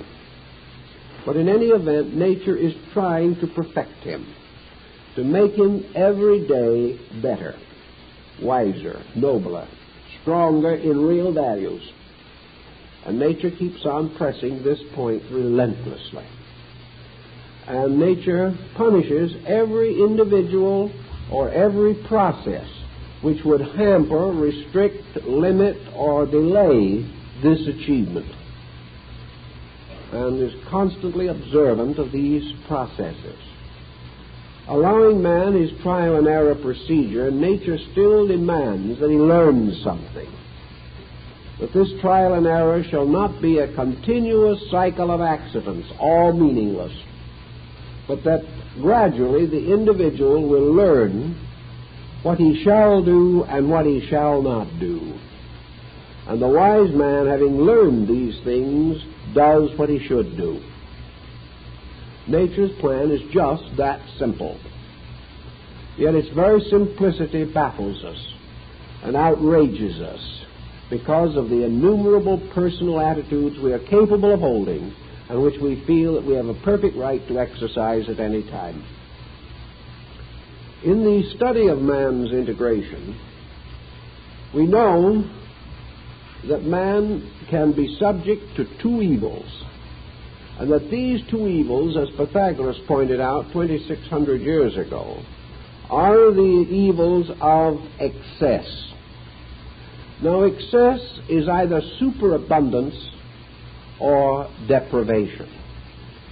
But in any event, nature is trying to perfect him, to make him every day better, wiser, nobler, stronger in real values. And nature keeps on pressing this point relentlessly. And nature punishes every individual or every process which would hamper, restrict, limit, or delay this achievement, and is constantly observant of these processes. Allowing man his trial and error procedure, nature still demands that he learn something. That this trial and error shall not be a continuous cycle of accidents, all meaningless, but that gradually the individual will learn what he shall do and what he shall not do. And the wise man, having learned these things, does what he should do. Nature's plan is just that simple. Yet its very simplicity baffles us and outrages us because of the innumerable personal attitudes we are capable of holding and which we feel that we have a perfect right to exercise at any time. In the study of man's integration, we know that man can be subject to two evils, and that these two evils, as Pythagoras pointed out 2,600 years ago, are the evils of excess. Now, excess is either superabundance or deprivation.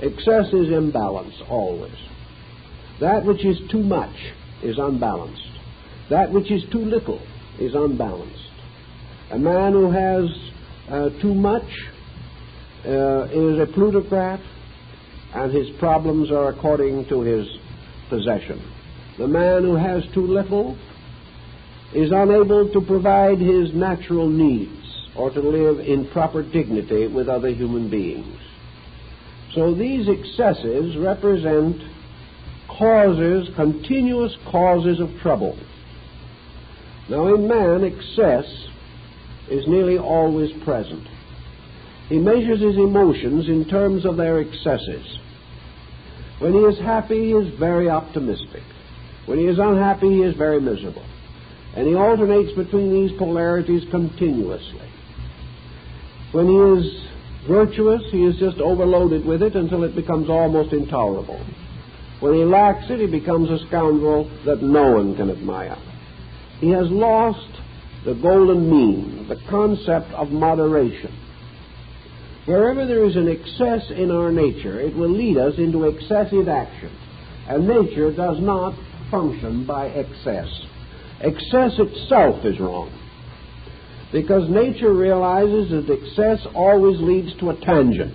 Excess is imbalance always. That which is too much is unbalanced. That which is too little is unbalanced. A man who has too much is a plutocrat, and his problems are according to his possession. The man who has too little is unable to provide his natural needs or to live in proper dignity with other human beings. So these excesses represent continuous causes of trouble. Now, in man, excess is nearly always present. He measures his emotions in terms of their excesses. When he is happy, he is very optimistic. When he is unhappy, he is very miserable. And he alternates between these polarities continuously. When he is virtuous, he is just overloaded with it until it becomes almost intolerable. When he lacks it, he becomes a scoundrel that no one can admire. He has lost the golden mean, the concept of moderation. Wherever there is an excess in our nature, it will lead us into excessive action. And nature does not function by excess. Excess itself is wrong, because nature realizes that excess always leads to a tangent,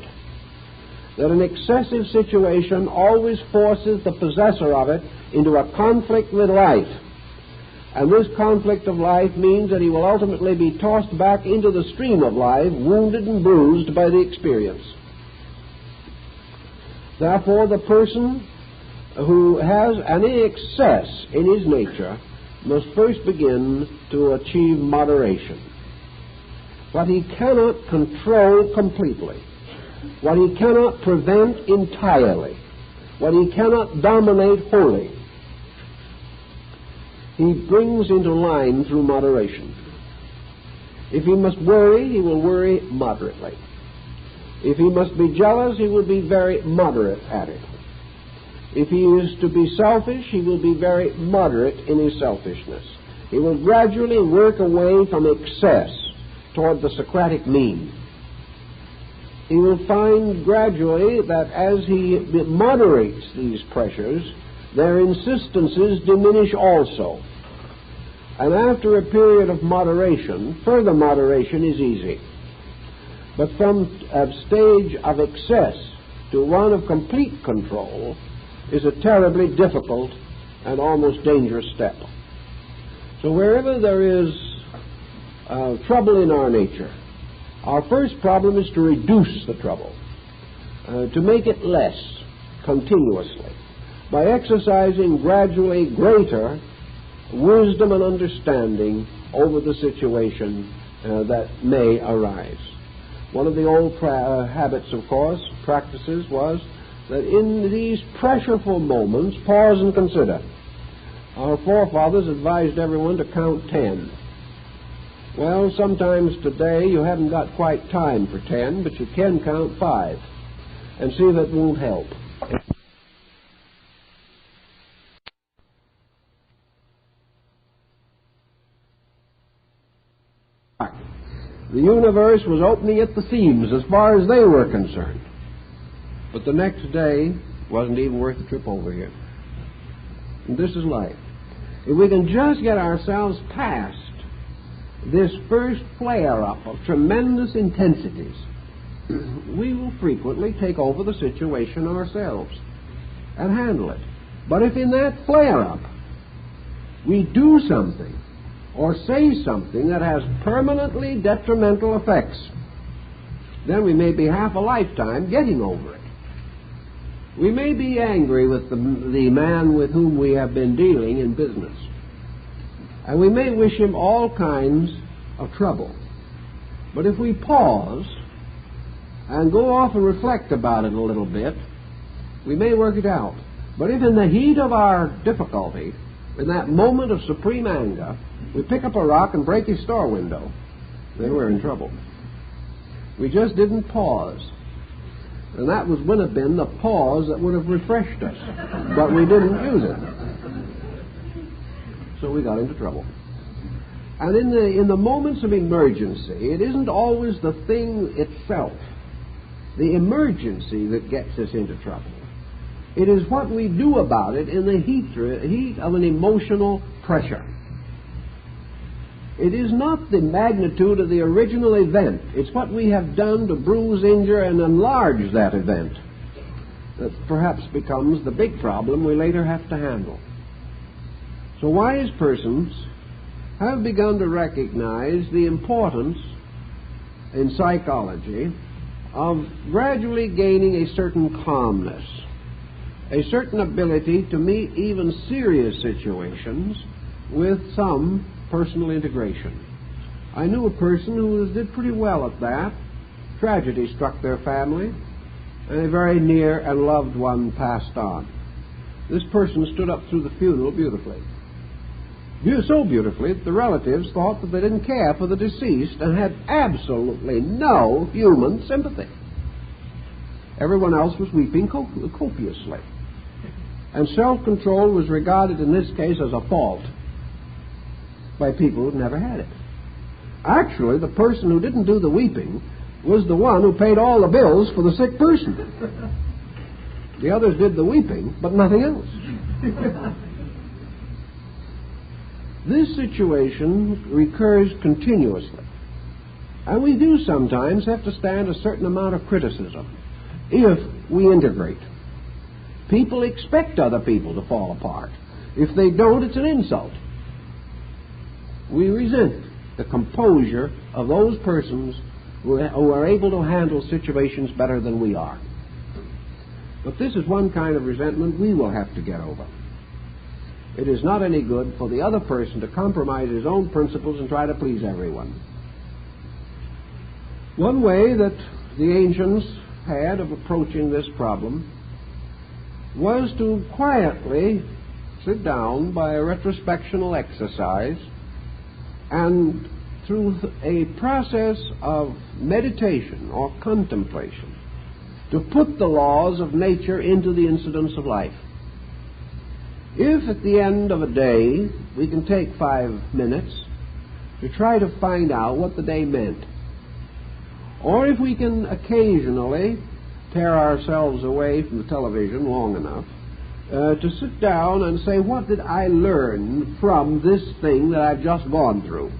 that an excessive situation always forces the possessor of it into a conflict with life. And this conflict of life means that he will ultimately be tossed back into the stream of life, wounded and bruised by the experience. Therefore, the person who has any excess in his nature must first begin to achieve moderation. What he cannot control completely, what he cannot prevent entirely, what he cannot dominate wholly, he brings into line through moderation. If he must worry, he will worry moderately. If he must be jealous, he will be very moderate at it. If he is to be selfish, he will be very moderate in his selfishness. He will gradually work away from excess toward the Socratic mean. He will find gradually that as he moderates these pressures, their insistences diminish also. And after a period of moderation, further moderation is easy. But from a stage of excess to one of complete control is a terribly difficult and almost dangerous step. So wherever there is trouble in our nature, our first problem is to reduce the trouble, to make it less continuously, by exercising gradually greater wisdom and understanding over the situation that may arise. One of the old habits, of course, practices, was that in these pressureful moments, pause and consider. Our forefathers advised everyone to count 10. Well, sometimes today you haven't got quite time for 10, but you can count 5 and see if it won't help. The universe was opening at the seams as far as they were concerned. But the next day wasn't even worth the trip over here. And this is life. If we can just get ourselves past this first flare-up of tremendous intensities, we will frequently take over the situation ourselves and handle it. But if in that flare-up we do something or say something that has permanently detrimental effects, then we may be half a lifetime getting over it. We may be angry with the man with whom we have been dealing in business, and we may wish him all kinds of trouble. But if we pause and go off and reflect about it a little bit, we may work it out. But if in the heat of our difficulty, in that moment of supreme anger, we pick up a rock and break his store window, then we're in trouble. We just didn't pause. And that would have been the pause that would have refreshed us. But we didn't use it. So we got into trouble. And in the moments of emergency, it isn't always the thing itself, the emergency, that gets us into trouble. It is what we do about it in the heat of an emotional pressure. It is not the magnitude of the original event. It's what we have done to bruise, injure, and enlarge that event that perhaps becomes the big problem we later have to handle. So wise persons have begun to recognize the importance in psychology of gradually gaining a certain calmness, a certain ability to meet even serious situations with some personal integration. I knew a person who did pretty well at that. Tragedy struck their family, and a very near and loved one passed on. This person stood up through the funeral beautifully. So beautifully that the relatives thought that they didn't care for the deceased and had absolutely no human sympathy. Everyone else was weeping copiously. And self-control was regarded in this case as a fault by people who'd never had it. Actually, the person who didn't do the weeping was the one who paid all the bills for the sick person. The others did the weeping, but nothing else. This situation recurs continuously, and we do sometimes have to stand a certain amount of criticism if we integrate. People expect other people to fall apart. If they don't, it's an insult. We resent the composure of those persons who are able to handle situations better than we are. But this is one kind of resentment we will have to get over. It is not any good for the other person to compromise his own principles and try to please everyone. One way that the ancients had of approaching this problem was to quietly sit down by a retrospectional exercise and through a process of meditation or contemplation to put the laws of nature into the incidents of life. If at the end of a day we can take 5 minutes to try to find out what the day meant, or if we can occasionally tear ourselves away from the television long enough to sit down and say, what did I learn from this thing that I've just gone through?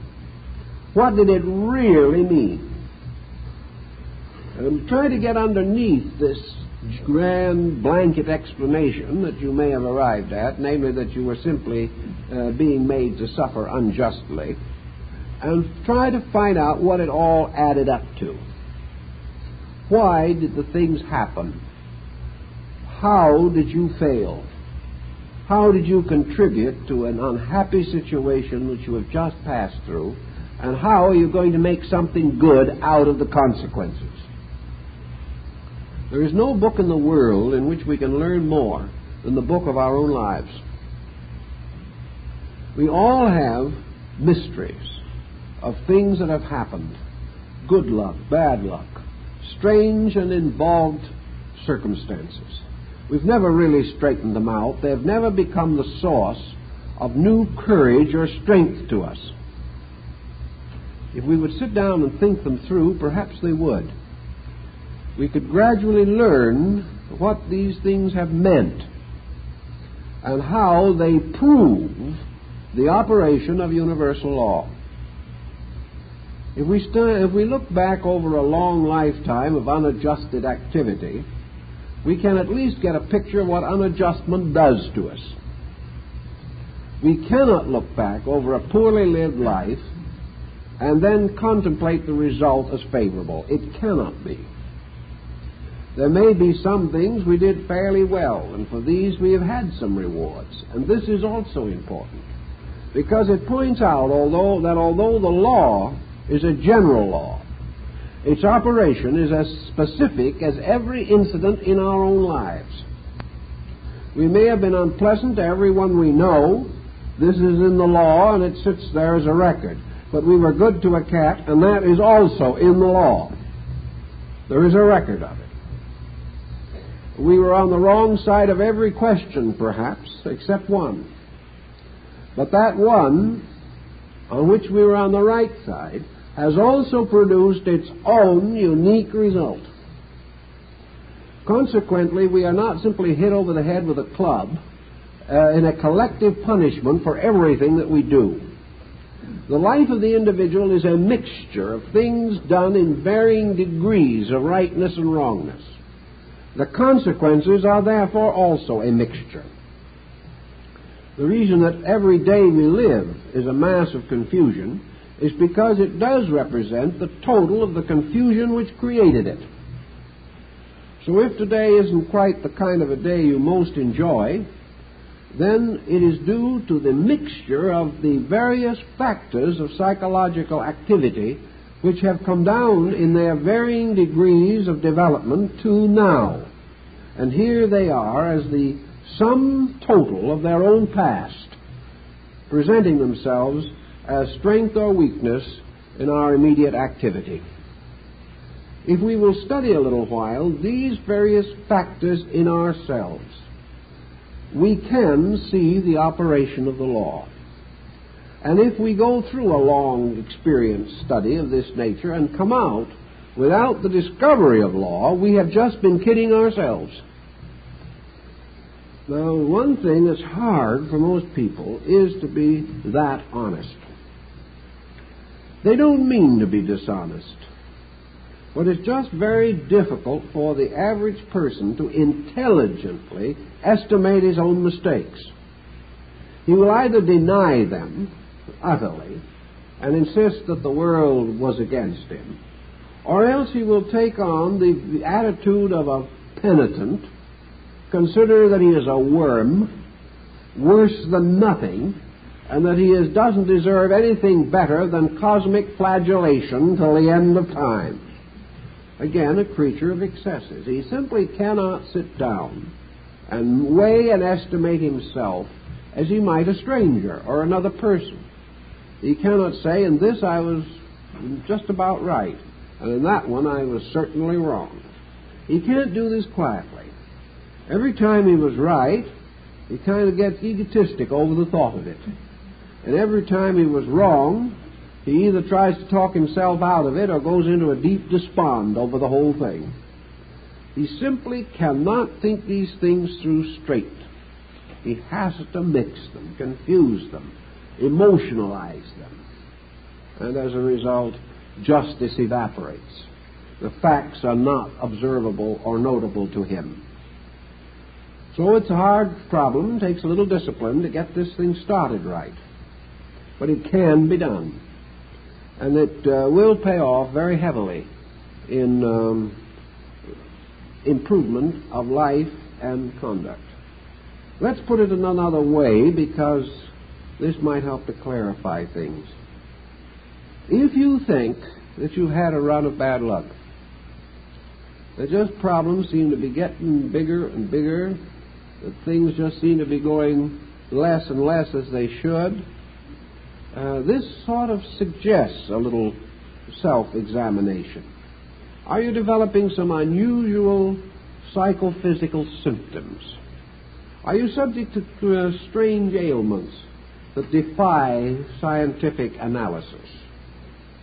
What did it really mean? And try to get underneath this grand blanket explanation that you may have arrived at, namely that you were simply being made to suffer unjustly, and try to find out what it all added up to. Why did the things happen? How did you fail? How did you contribute to an unhappy situation that you have just passed through? And how are you going to make something good out of the consequences? There is no book in the world in which we can learn more than the book of our own lives. We all have mysteries of things that have happened. Good luck, bad luck, strange and involved circumstances. We've never really straightened them out. They've never become the source of new courage or strength to us. If we would sit down and think them through, perhaps they would. We could gradually learn what these things have meant and how they prove the operation of universal law. If we look back over a long lifetime of unadjusted activity, we can at least get a picture of what unadjustment does to us. We cannot look back over a poorly lived life and then contemplate the result as favorable. It cannot be. There may be some things we did fairly well, and for these we have had some rewards. And this is also important, because it points out although the law is a general law, its operation is as specific as every incident in our own lives. We may have been unpleasant to everyone we know. This is in the law, and it sits there as a record. But we were good to a cat, and that is also in the law. There is a record of it. We were on the wrong side of every question, perhaps, except one. But that one, on which we were on the right side, has also produced its own unique result. Consequently, we are not simply hit over the head with a club in a collective punishment for everything that we do. The life of the individual is a mixture of things done in varying degrees of rightness and wrongness. The consequences are therefore also a mixture. The reason that every day we live is a mass of confusion is because it does represent the total of the confusion which created it. So if today isn't quite the kind of a day you most enjoy, then it is due to the mixture of the various factors of psychological activity which have come down in their varying degrees of development to now. And here they are as the sum total of their own past, presenting themselves as strength or weakness in our immediate activity. If we will study a little while these various factors in ourselves, we can see the operation of the law. And if we go through a long experience study of this nature and come out without the discovery of law, we have just been kidding ourselves. Now, one thing that's hard for most people is to be that honest. They don't mean to be dishonest, but it's just very difficult for the average person to intelligently estimate his own mistakes. He will either deny them utterly and insist that the world was against him, or else he will take on the attitude of a penitent, consider that he is a worm, worse than nothing, and that he doesn't deserve anything better than cosmic flagellation till the end of time. Again, a creature of excesses. He simply cannot sit down and weigh and estimate himself as he might a stranger or another person. He cannot say, in this I was just about right, and in that one I was certainly wrong. He can't do this quietly. Every time he was right, he kind of gets egotistic over the thought of it. And every time he was wrong, he either tries to talk himself out of it or goes into a deep despond over the whole thing. He simply cannot think these things through straight. He has to mix them, confuse them, emotionalize them. And as a result, justice evaporates. The facts are not observable or notable to him. So it's a hard problem. It takes a little discipline to get this thing started right. But it can be done. And it will pay off very heavily in improvement of life and conduct. Let's put it in another way, because this might help to clarify things. If you think that you've had a run of bad luck, that just problems seem to be getting bigger and bigger, that things just seem to be going less and less as they should, this sort of suggests a little self-examination. Are you developing some unusual psychophysical symptoms? Are you subject to strange ailments that defy scientific analysis?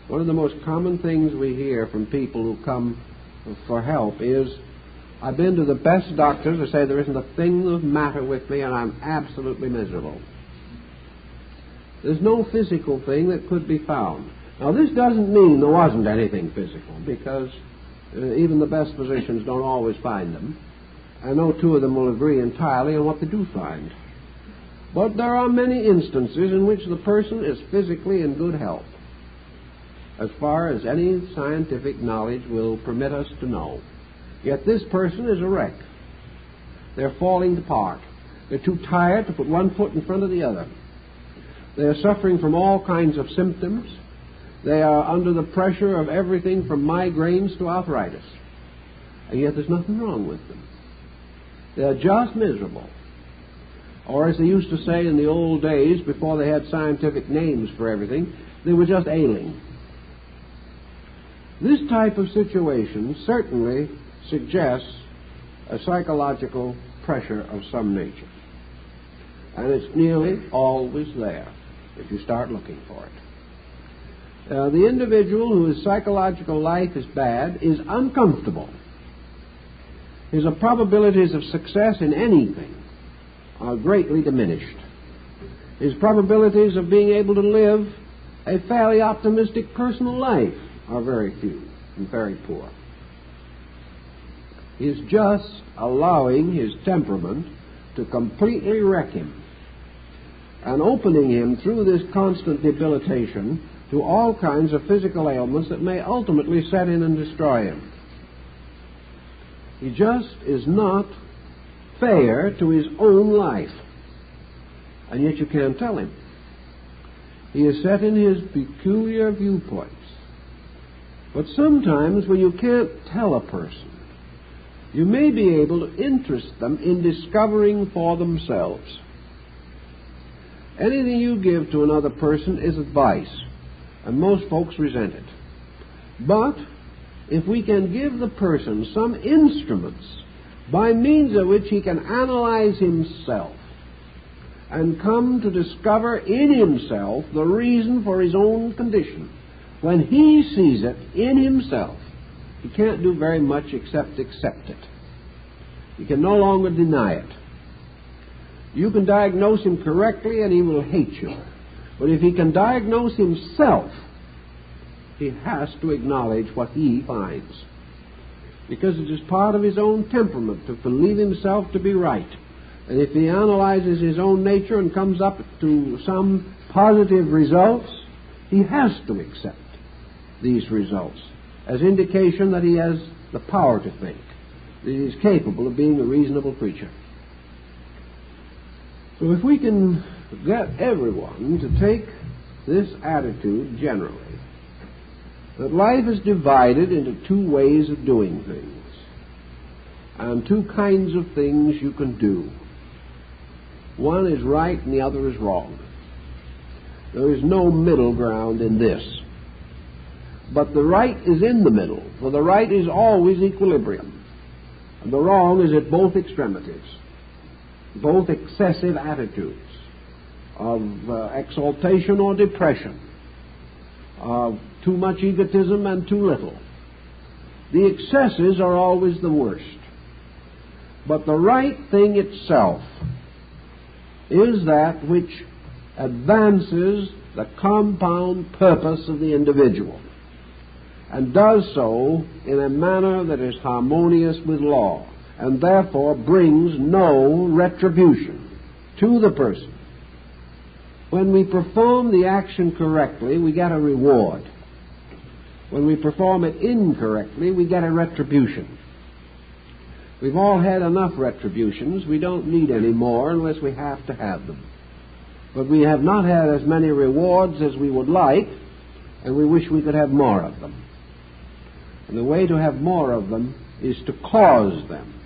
One of the most common things we hear from people who come for help is, I've been to the best doctors, they say there isn't a thing the matter with me and I'm absolutely miserable. There's no physical thing that could be found. Now, this doesn't mean there wasn't anything physical, because even the best physicians don't always find them. And no two of them will agree entirely on what they do find. But there are many instances in which the person is physically in good health, as far as any scientific knowledge will permit us to know. Yet this person is a wreck. They're falling apart. They're too tired to put one foot in front of the other. They are suffering from all kinds of symptoms. They are under the pressure of everything from migraines to arthritis. And yet there's nothing wrong with them. They're just miserable. Or as they used to say in the old days, before they had scientific names for everything, they were just ailing. This type of situation certainly suggests a psychological pressure of some nature. And it's nearly always there if you start looking for it. The individual whose psychological life is bad is uncomfortable. His probabilities of success in anything are greatly diminished. His probabilities of being able to live a fairly optimistic personal life are very few and very poor. He's just allowing his temperament to completely wreck him and opening him through this constant debilitation to all kinds of physical ailments that may ultimately set in and destroy him. He just is not fair to his own life, and yet you can't tell him. He is set in his peculiar viewpoints. But sometimes when you can't tell a person, you may be able to interest them in discovering for themselves. Anything you give to another person is advice, and most folks resent it. But if we can give the person some instruments by means of which he can analyze himself and come to discover in himself the reason for his own condition, when he sees it in himself, he can't do very much except accept it. He can no longer deny it. You can diagnose him correctly and he will hate you. But if he can diagnose himself, he has to acknowledge what he finds. Because it is part of his own temperament to believe himself to be right. And if he analyzes his own nature and comes up to some positive results, he has to accept these results as indication that he has the power to think, that he is capable of being a reasonable creature. So if we can get everyone to take this attitude generally, that life is divided into two ways of doing things, and two kinds of things you can do. One is right and the other is wrong. There is no middle ground in this. But the right is in the middle, for the right is always equilibrium, and the wrong is at both extremities, both excessive attitudes of exaltation or depression, of too much egotism and too little. The excesses are always the worst. But the right thing itself is that which advances the compound purpose of the individual, and does so in a manner that is harmonious with law, and therefore brings no retribution to the person. When we perform the action correctly, we get a reward. When we perform it incorrectly, we get a retribution. We've all had enough retributions. We don't need any more unless we have to have them. But we have not had as many rewards as we would like, and we wish we could have more of them. And the way to have more of them is to cause them.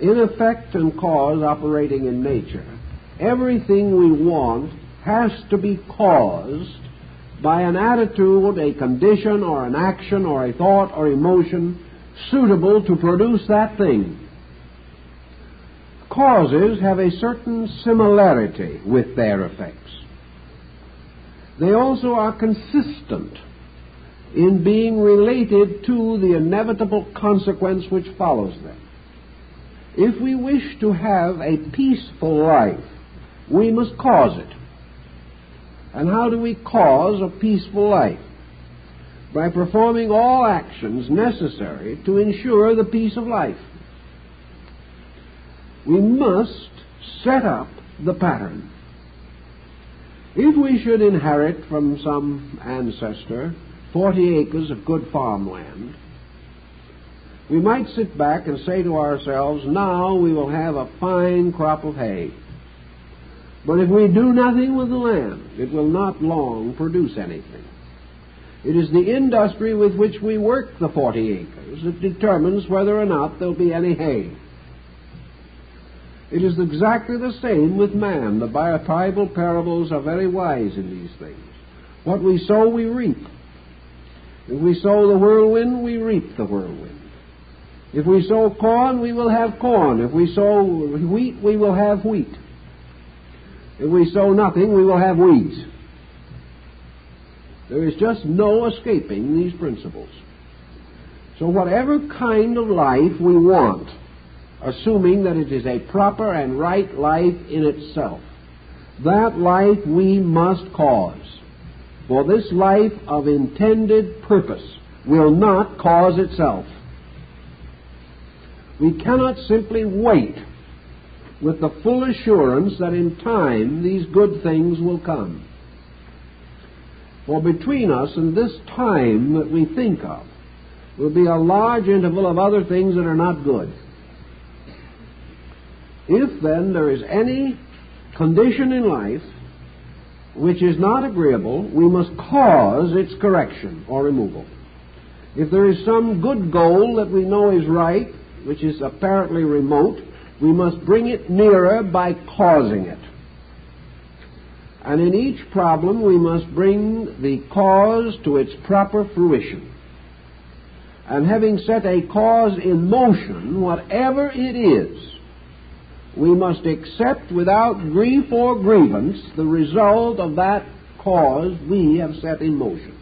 In effect and cause operating in nature, everything we want has to be caused by an attitude, a condition, or an action, or a thought, or emotion suitable to produce that thing. Causes have a certain similarity with their effects. They also are consistent in being related to the inevitable consequence which follows them. If we wish to have a peaceful life, we must cause it. And how do we cause a peaceful life? By performing all actions necessary to ensure the peace of life. We must set up the pattern. If we should inherit from some ancestor 40 acres of good farmland, We might sit back and say to ourselves, now we will have a fine crop of hay. But if we do nothing with the land, it will not long produce anything. It is the industry with which we work the 40 acres that determines whether or not there will be any hay. It is exactly the same with man. The Bible parables are very wise in these things. What we sow, we reap. If we sow the whirlwind, we reap the whirlwind. If we sow corn, we will have corn. If we sow wheat, we will have wheat. If we sow nothing, we will have weeds. There is just no escaping these principles. So whatever kind of life we want, assuming that it is a proper and right life in itself, that life we must cause. For this life of intended purpose will not cause itself. We cannot simply wait with the full assurance that in time these good things will come. For between us and this time that we think of will be a large interval of other things that are not good. If then there is any condition in life which is not agreeable, we must cause its correction or removal. If there is some good goal that we know is right, which is apparently remote, we must bring it nearer by causing it. And in each problem we must bring the cause to its proper fruition. And having set a cause in motion, whatever it is, we must accept without grief or grievance the result of that cause we have set in motion.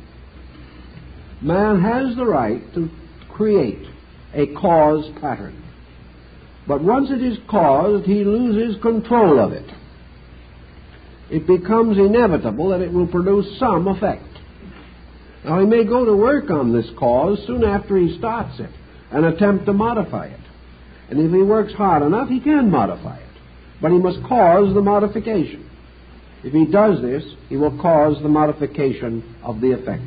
Man has the right to create a cause pattern. But once it is caused, he loses control of it. It becomes inevitable that it will produce some effect. Now, he may go to work on this cause soon after he starts it and attempt to modify it. And if he works hard enough, he can modify it. But he must cause the modification. If he does this, he will cause the modification of the effect.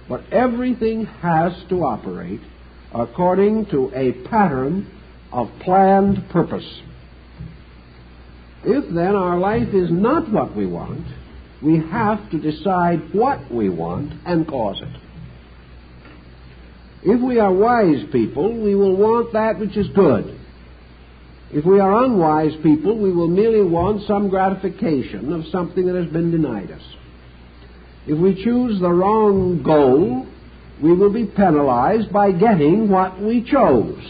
But everything has to operate according to a pattern of planned purpose. If then our life is not what we want, we have to decide what we want and cause it. If we are wise people, we will want that which is good. If we are unwise people, we will merely want some gratification of something that has been denied us. If we choose the wrong goal, we will be penalized by getting what we chose,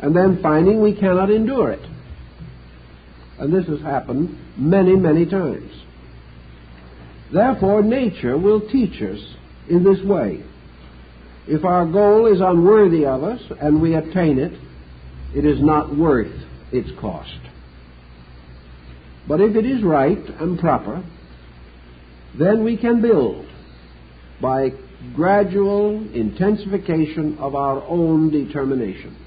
and then finding we cannot endure it. And this has happened many, many times. Therefore, nature will teach us in this way. If our goal is unworthy of us and we attain it, it is not worth its cost. But if it is right and proper, then we can build by gradual intensification of our own determination.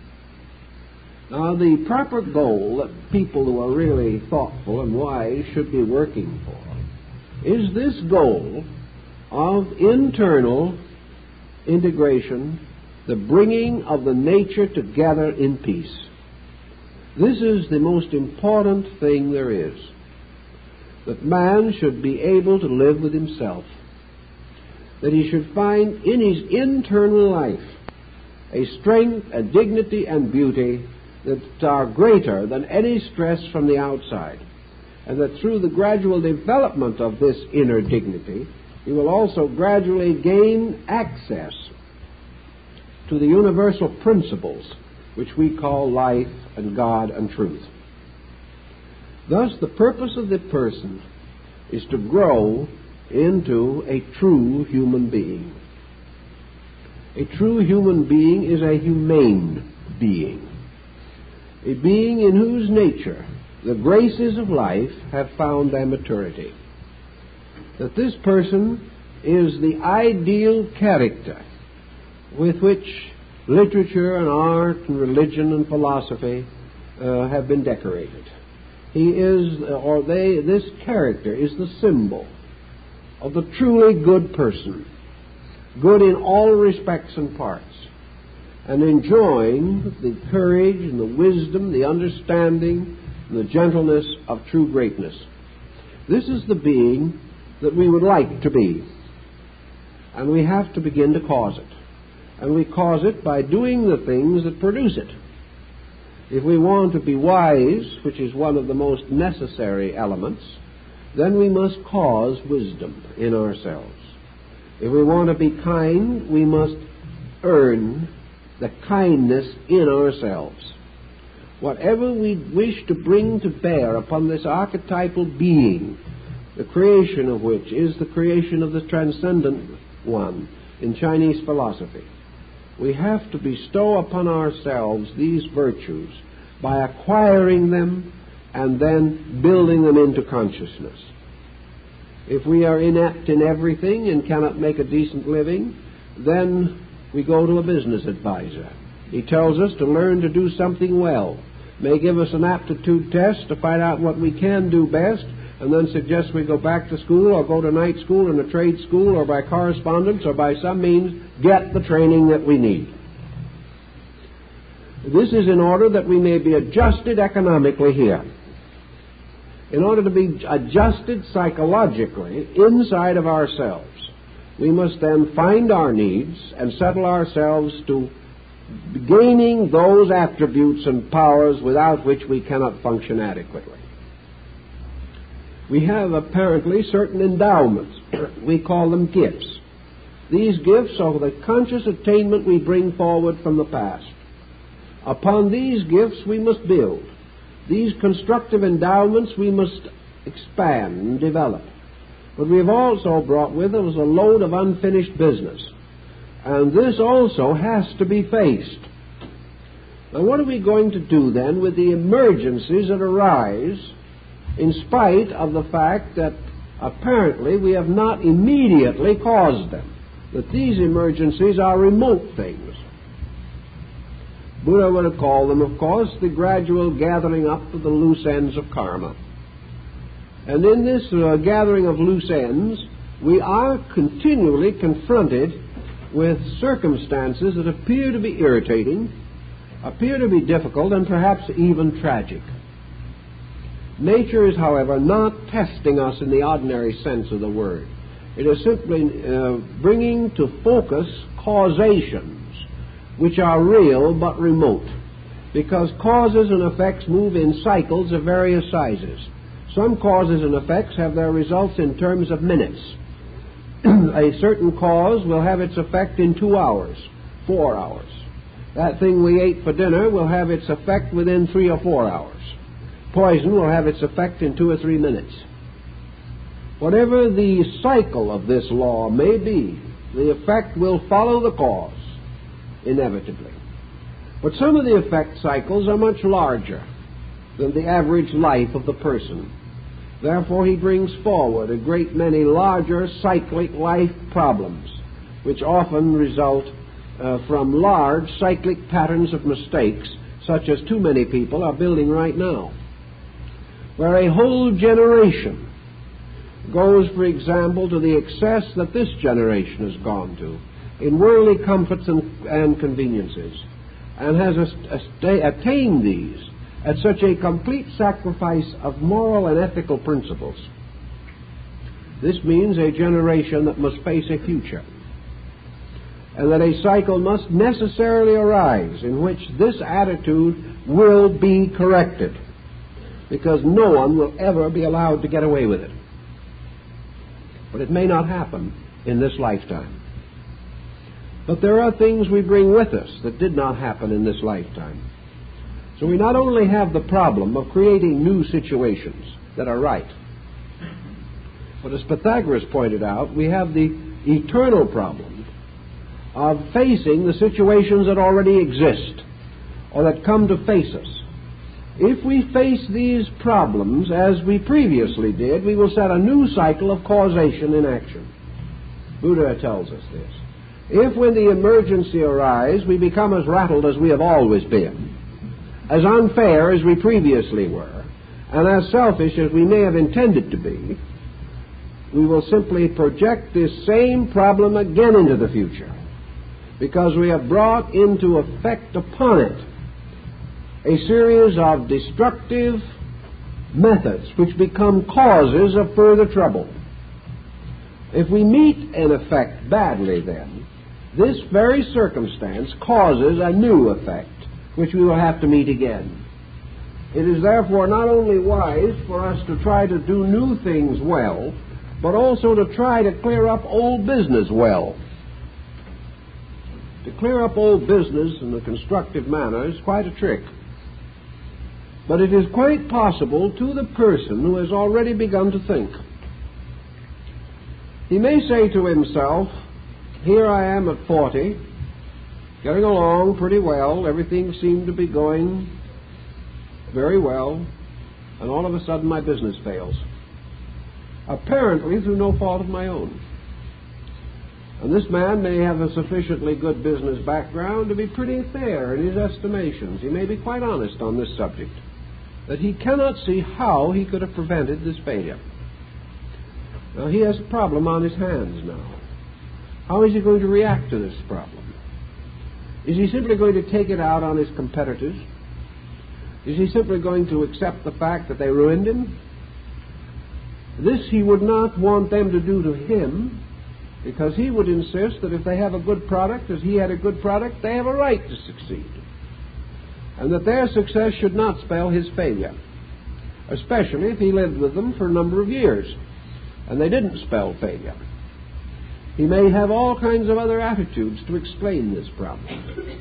Now, the proper goal that people who are really thoughtful and wise should be working for is this goal of internal integration, the bringing of the nature together in peace. This is the most important thing there is, that man should be able to live with himself, that he should find in his internal life a strength, a dignity, and beauty that are greater than any stress from the outside, and that through the gradual development of this inner dignity, he will also gradually gain access to the universal principles which we call life and God and truth. Thus, the purpose of the person is to grow into a true human being. A true human being is a humane being, a being in whose nature the graces of life have found their maturity. That this person is the ideal character with which literature and art and religion and philosophy have been decorated. He is, or they, this character is the symbol of the truly good person, good in all respects and parts. and enjoying the courage and the wisdom, the understanding, and the gentleness of true greatness. This is the being that we would like to be, and we have to begin to cause it. And we cause it by doing the things that produce it. If we want to be wise, which is one of the most necessary elements, then we must cause wisdom in ourselves. If we want to be kind, we must earn the kindness in ourselves. Whatever we wish to bring to bear upon this archetypal being, the creation of which is the creation of the transcendent one in Chinese philosophy, we have to bestow upon ourselves these virtues by acquiring them and then building them into consciousness. If we are inept in everything and cannot make a decent living, then we go to a business advisor. He tells us to learn to do something well, may give us an aptitude test to find out what we can do best, and then suggest we go back to school or go to night school and a trade school or by correspondence or by some means get the training that we need. This is in order that we may be adjusted economically here. In order to be adjusted psychologically inside of ourselves, we must then find our needs and settle ourselves to gaining those attributes and powers without which we cannot function adequately. We have apparently certain endowments. We call them gifts. These gifts are the conscious attainment we bring forward from the past. Upon these gifts we must build. These constructive endowments we must expand and develop. But we have also brought with us a load of unfinished business. And this also has to be faced. Now, what are we going to do then with the emergencies that arise in spite of the fact that apparently we have not immediately caused them? That these emergencies are remote things. Buddha would have called them, of course, the gradual gathering up of the loose ends of karma. And in this gathering of loose ends, we are continually confronted with circumstances that appear to be irritating, appear to be difficult, and perhaps even tragic. Nature is, however, not testing us in the ordinary sense of the word. It is simply bringing to focus causations which are real but remote, because causes and effects move in cycles of various sizes. Some causes and effects have their results in terms of minutes. A certain cause will have its effect in 2 hours, 4 hours. That thing we ate for dinner will have its effect within 3 or 4 hours. Poison will have its effect in 2 or 3 minutes. Whatever the cycle of this law may be, the effect will follow the cause, inevitably. But some of the effect cycles are much larger than the average life of the person. Therefore, he brings forward a great many larger cyclic life problems, which often result from large cyclic patterns of mistakes, such as too many people are building right now, where a whole generation goes, for example, to the excess that this generation has gone to in worldly comforts and conveniences, and has attained these at such a complete sacrifice of moral and ethical principles. This means a generation that must face a future, and that a cycle must necessarily arise in which this attitude will be corrected, because no one will ever be allowed to get away with it. But it may not happen in this lifetime. But there are things we bring with us that did not happen in this lifetime. So we not only have the problem of creating new situations that are right, but as Pythagoras pointed out, we have the eternal problem of facing the situations that already exist or that come to face us. If we face these problems as we previously did, we will set a new cycle of causation in action. Buddha tells us this. If when the emergency arises, we become as rattled as we have always been, as unfair as we previously were, and as selfish as we may have intended to be, we will simply project this same problem again into the future. because we have brought into effect upon it a series of destructive methods which become causes of further trouble. If we meet an effect badly, then, this very circumstance causes a new effect which we will have to meet again. It is therefore not only wise for us to try to do new things well, but also to try to clear up old business well. To clear up old business in a constructive manner is quite a trick. But it is quite possible to the person who has already begun to think. He may say to himself, here I am at 40, getting along pretty well, everything seemed to be going very well, and all of a sudden my business fails. Apparently through no fault of my own. And this man may have a sufficiently good business background to be pretty fair in his estimations. He may be quite honest on this subject, that he cannot see how he could have prevented this failure. Now, he has a problem on his hands now. How is he going to react to this problem? Is he simply going to take it out on his competitors? Is he simply going to accept the fact that they ruined him? This he would not want them to do to him, because he would insist that if they have a good product, as he had a good product, they have a right to succeed, and that their success should not spell his failure, especially if he lived with them for a number of years and they didn't spell failure. He may have all kinds of other attitudes to explain this problem,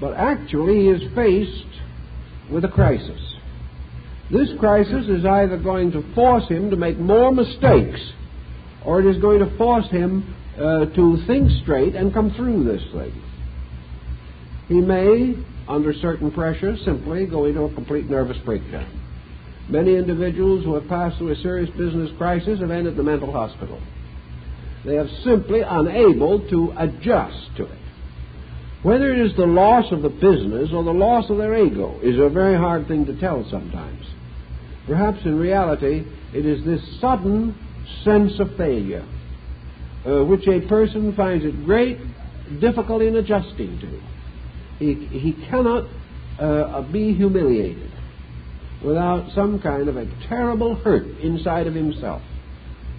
but actually he is faced with a crisis. This crisis is either going to force him to make more mistakes, or it is going to force him to think straight and come through this thing. He may, under certain pressure, simply go into a complete nervous breakdown. Many individuals who have passed through a serious business crisis have ended in the mental hospital. They are simply unable to adjust to it. Whether it is the loss of the business or the loss of their ego is a very hard thing to tell sometimes. Perhaps in reality it is this sudden sense of failure which a person finds it great difficulty in adjusting to. He cannot be humiliated without some kind of a terrible hurt inside of himself.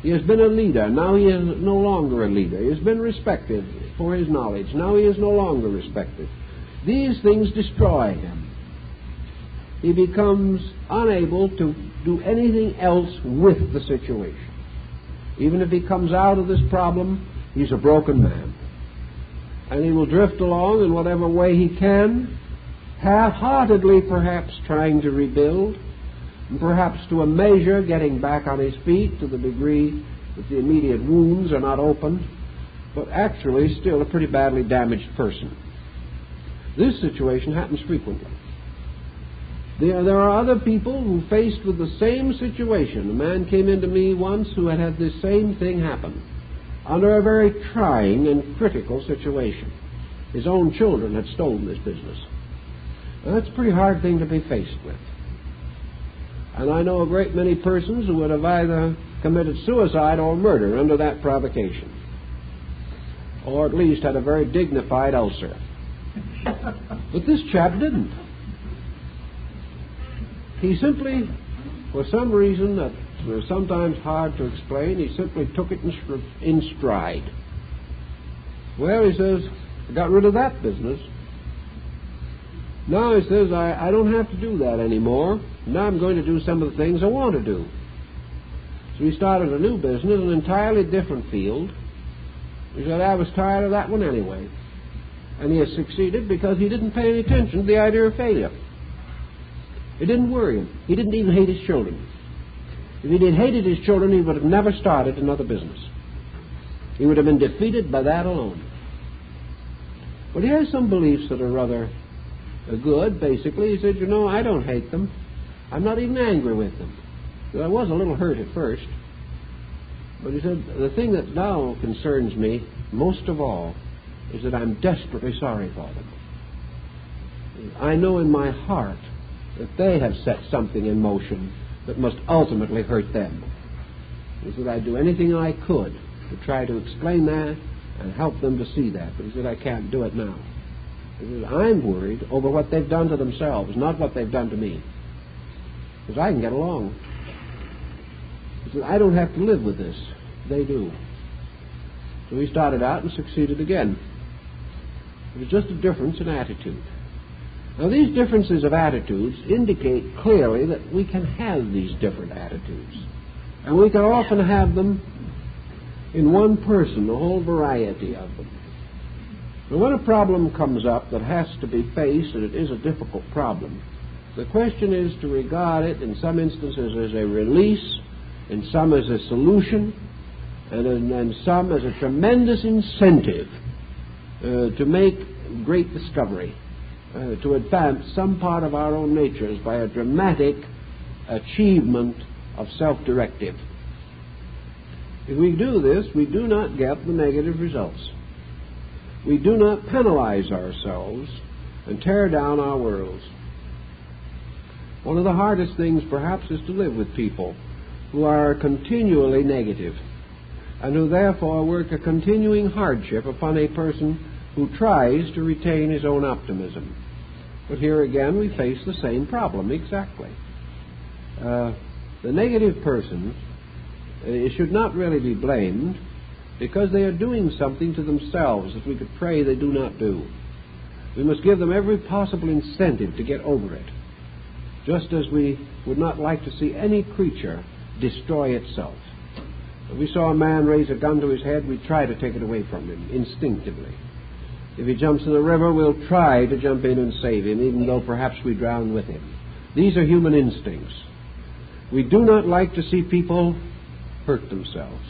He has been a leader. Now he is no longer a leader. He has been respected for his knowledge. Now he is no longer respected. These things destroy him. He becomes unable to do anything else with the situation. Even if he comes out of this problem, he's a broken man. And he will drift along in whatever way he can, half-heartedly perhaps trying to rebuild, and perhaps to a measure getting back on his feet to the degree that the immediate wounds are not opened, but actually still a pretty badly damaged person. This situation happens frequently. There are other people who, faced with the same situation, a man came into me once who had had this same thing happen under a very trying and critical situation. His own children had stolen his business. Now, that's a pretty hard thing to be faced with. And I know a great many persons who would have either committed suicide or murder under that provocation, or at least had a very dignified ulcer. But this chap didn't. He simply, for some reason that was sometimes hard to explain, he simply took it in stride. Well, he says, I got rid of that business. Now, he says, I don't have to do that anymore. Now I'm going to do some of the things I want to do. So he started a new business, an entirely different field. He said, I was tired of that one anyway. And he has succeeded because he didn't pay any attention to the idea of failure. It didn't worry him. He didn't even hate his children. If he had hated his children, he would have never started another business. He would have been defeated by that alone. But he has some beliefs that are rather good, basically. He said, I don't hate them. I'm not even angry with them. I was a little hurt at first. But he said, the thing that now concerns me most of all is that I'm desperately sorry for them. I know in my heart that they have set something in motion that must ultimately hurt them. He said, I'd do anything I could to try to explain that and help them to see that. But he said, I can't do it now. He said, I'm worried over what they've done to themselves, not what they've done to me. Because I can get along. He said, I don't have to live with this. They do. So he started out and succeeded again. It was just a difference in attitude. Now, these differences of attitudes indicate clearly that we can have these different attitudes. And we can often have them in one person, a whole variety of them. But when a problem comes up that has to be faced, and it is a difficult problem, the question is to regard it in some instances as a release, in some as a solution, and in some as a tremendous incentive to make great discovery, to advance some part of our own natures by a dramatic achievement of self-directive. If we do this, we do not get the negative results. We do not penalize ourselves and tear down our worlds. One of the hardest things, perhaps, is to live with people who are continually negative and who therefore work a continuing hardship upon a person who tries to retain his own optimism. But here again we face the same problem exactly. The negative person should not really be blamed because they are doing something to themselves that we could pray they do not do. We must give them every possible incentive to get over it, just as we would not like to see any creature destroy itself. If we saw a man raise a gun to his head, we'd try to take it away from him instinctively. If he jumps in the river, we'll try to jump in and save him, even though perhaps we drown with him. These are human instincts. We do not like to see people hurt themselves.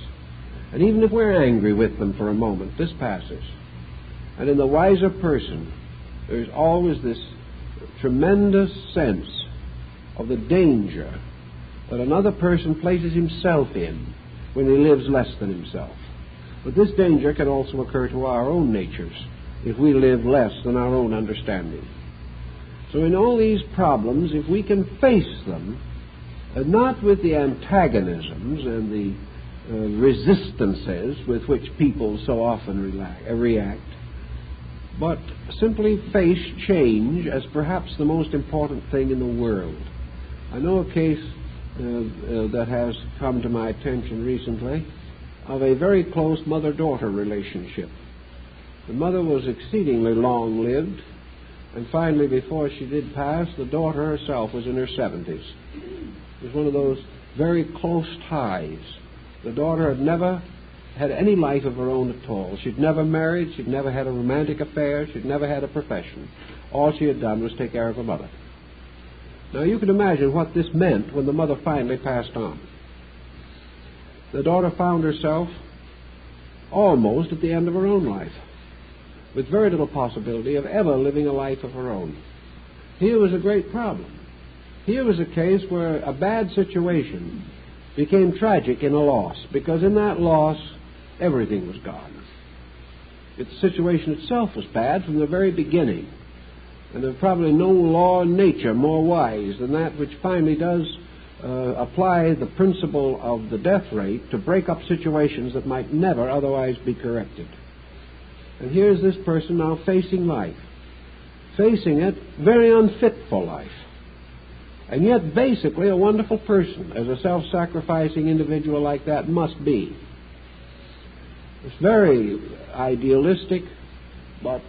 And even if we're angry with them for a moment, this passes. And in the wiser person, there's always this tremendous sense of the danger that another person places himself in when he lives less than himself. But this danger can also occur to our own natures if we live less than our own understanding. So in all these problems, if we can face them, not with the antagonisms and the resistances with which people so often react, but simply face change as perhaps the most important thing in the world. I know a case that has come to my attention recently of a very close mother-daughter relationship. The mother was exceedingly long-lived, and finally, before she did pass, the daughter herself was in her 70s. It was one of those very close ties. The daughter had never had any life of her own at all. She'd never married, she'd never had a romantic affair, she'd never had a profession. All she had done was take care of her mother. Now you can imagine what this meant when the mother finally passed on. The daughter found herself almost at the end of her own life, with very little possibility of ever living a life of her own. Here was a great problem. Here was a case where a bad situation became tragic in a loss, because in that loss, everything was gone. The situation itself was bad from the very beginning, and there's probably no law in nature more wise than that which finally does apply the principle of the death rate to break up situations that might never otherwise be corrected. And here's this person now facing life, facing it very unfit for life, and yet basically a wonderful person, as a self-sacrificing individual like that must be. It's very idealistic, but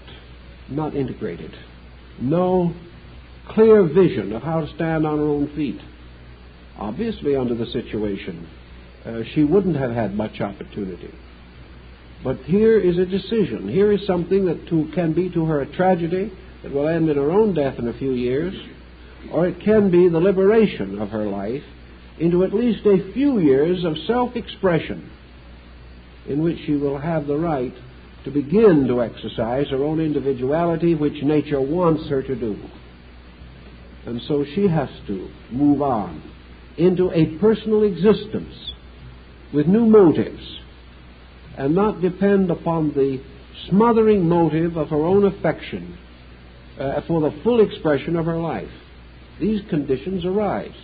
not integrated. No clear vision of how to stand on her own feet. Obviously, under the situation, she wouldn't have had much opportunity. But here is a decision. Here is something that can be to her a tragedy that will end in her own death in a few years, or it can be the liberation of her life into at least a few years of self-expression in which she will have the right to begin to exercise her own individuality, which nature wants her to do. And so she has to move on into a personal existence with new motives, and not depend upon the smothering motive of her own affection for the full expression of her life. These conditions arise.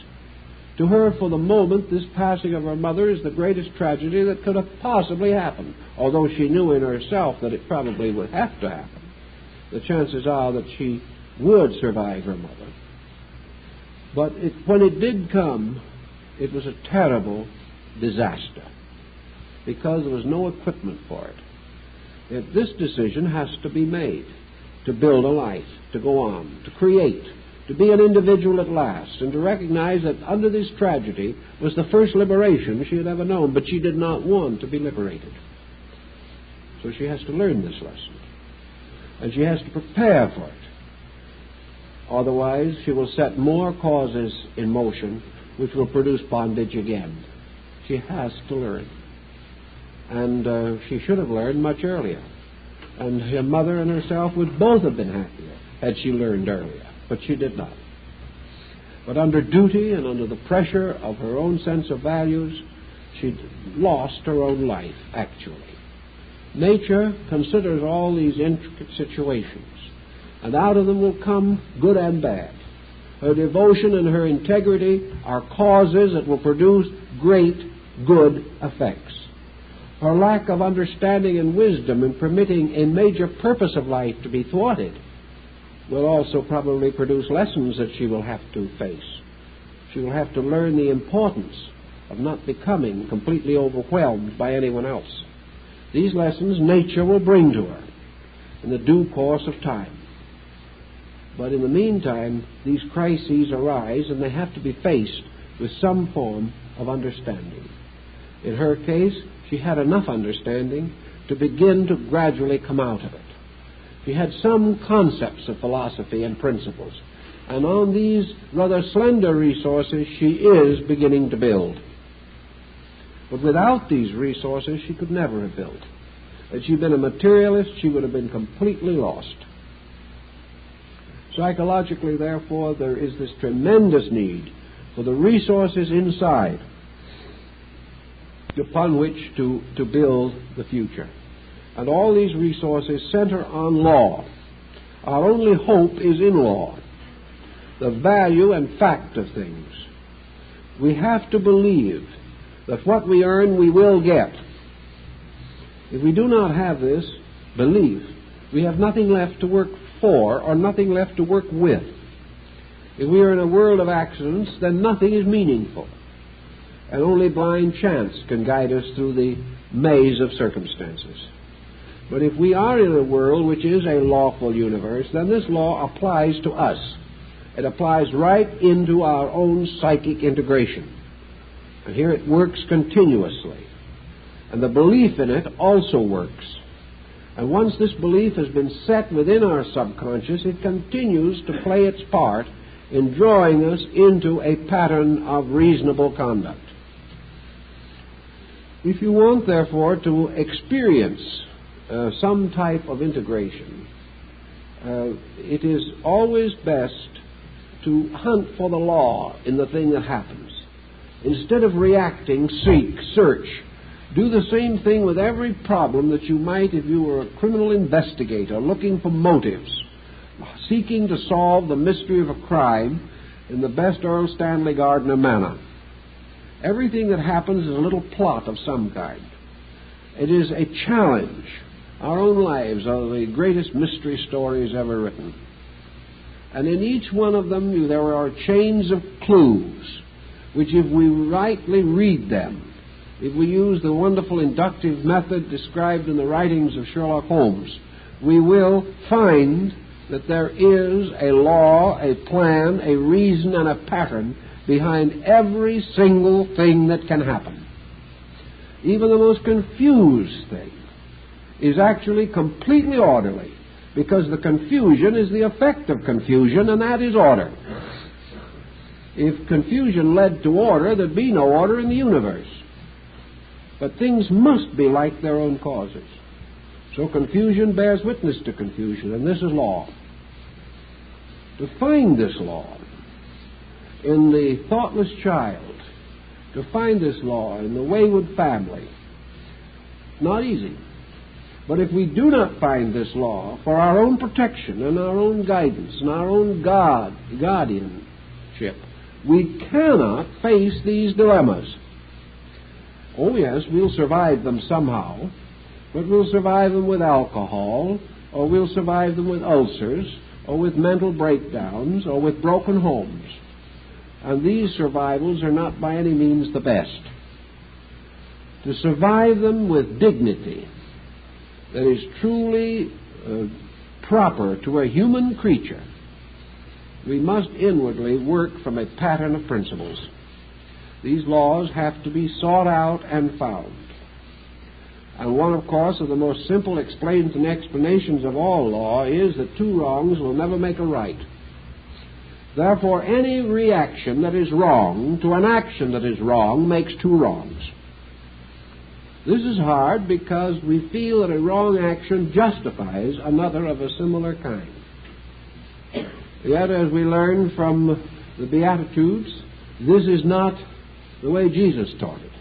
To her, for the moment, this passing of her mother is the greatest tragedy that could have possibly happened, although she knew in herself that it probably would have to happen. The chances are that she would survive her mother. But when it did come, it was a terrible disaster, because there was no equipment for it. This decision has to be made, to build a life, to go on, to create, to be an individual at last, and to recognize that under this tragedy was the first liberation she had ever known, but she did not want to be liberated. So she has to learn this lesson, and she has to prepare for it. Otherwise, she will set more causes in motion which will produce bondage again. She has to learn. And she should have learned much earlier. And her mother and herself would both have been happier had she learned earlier. But she did not. But under duty and under the pressure of her own sense of values, she lost her own life, actually. Nature considers all these intricate situations, and out of them will come good and bad. Her devotion and her integrity are causes that will produce great good effects. Her lack of understanding and wisdom in permitting a major purpose of life to be thwarted will also probably produce lessons that she will have to face. She will have to learn the importance of not becoming completely overwhelmed by anyone else. These lessons nature will bring to her in the due course of time. But in the meantime, these crises arise, and they have to be faced with some form of understanding. In her case, she had enough understanding to begin to gradually come out of it. She had some concepts of philosophy and principles, and on these rather slender resources she is beginning to build. But without these resources, she could never have built. Had she been a materialist, she would have been completely lost. Psychologically, therefore, there is this tremendous need for the resources inside upon which to build the future. And all these resources center on law. Our only hope is in law, the value and fact of things. We have to believe that what we earn we will get. If we do not have this belief, we have nothing left to work for or nothing left to work with. If we are in a world of accidents, then nothing is meaningful, and only blind chance can guide us through the maze of circumstances. But if we are in a world which is a lawful universe, then this law applies to us. It applies right into our own psychic integration. And here it works continuously. And the belief in it also works. And once this belief has been set within our subconscious, it continues to play its part in drawing us into a pattern of reasonable conduct. If you want, therefore, to experience some type of integration, it is always best to hunt for the law in the thing that happens. Instead of reacting, seek, search. Do the same thing with every problem that you might if you were a criminal investigator looking for motives, seeking to solve the mystery of a crime in the best Earl Stanley Gardner manner. Everything that happens is a little plot of some kind. It is a challenge. Our own lives are the greatest mystery stories ever written. And in each one of them there are chains of clues, which if we rightly read them, if we use the wonderful inductive method described in the writings of Sherlock Holmes, we will find that there is a law, a plan, a reason, and a pattern behind every single thing that can happen. Even the most confused thing is actually completely orderly, because the confusion is the effect of confusion, and that is order. If confusion led to order, there'd be no order in the universe. But things must be like their own causes. So confusion bears witness to confusion, and this is law. To find this law in the thoughtless child, to find this law in the wayward family, not easy. But if we do not find this law for our own protection and our own guidance and our own guardianship, we cannot face these dilemmas. Oh yes, we'll survive them somehow, but we'll survive them with alcohol, or we'll survive them with ulcers, or with mental breakdowns, or with broken homes. And these survivals are not by any means the best. To survive them with dignity that is truly proper to a human creature, we must inwardly work from a pattern of principles. These laws have to be sought out and found. And one, of course, of the most simple explains and explanations of all law is that two wrongs will never make a right. Therefore, any reaction that is wrong to an action that is wrong makes two wrongs. This is hard because we feel that a wrong action justifies another of a similar kind. Yet, as we learn from the Beatitudes, this is not the way Jesus taught it.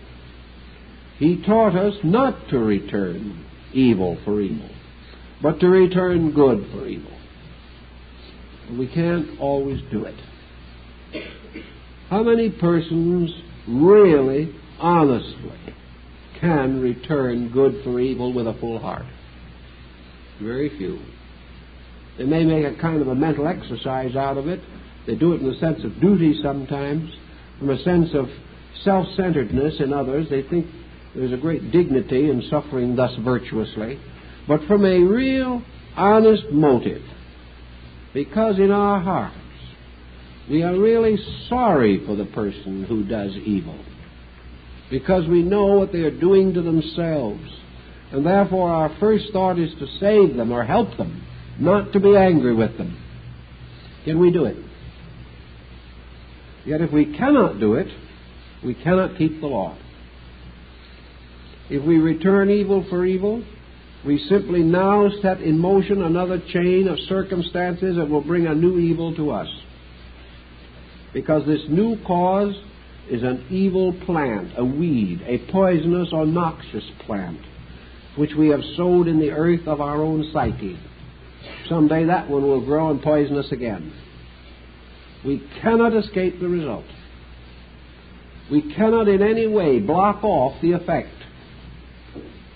He taught us not to return evil for evil, but to return good for evil. We can't always do it. How many persons really, honestly, can return good for evil with a full heart? Very few. They may make a kind of a mental exercise out of it. They do it in the sense of duty sometimes, from a sense of self-centeredness in others. They think there's a great dignity in suffering thus virtuously, but from a real, honest motive, because in our hearts we are really sorry for the person who does evil, because we know what they are doing to themselves, and therefore our first thought is to save them or help them, not to be angry with them. Can we do it? Yet if we cannot do it, we cannot keep the law. If we return evil for evil, we simply now set in motion another chain of circumstances that will bring a new evil to us. Because this new cause is an evil plant, a weed, a poisonous or noxious plant, which we have sowed in the earth of our own psyche. Someday that one will grow and poison us again. We cannot escape the result. We cannot in any way block off the effect.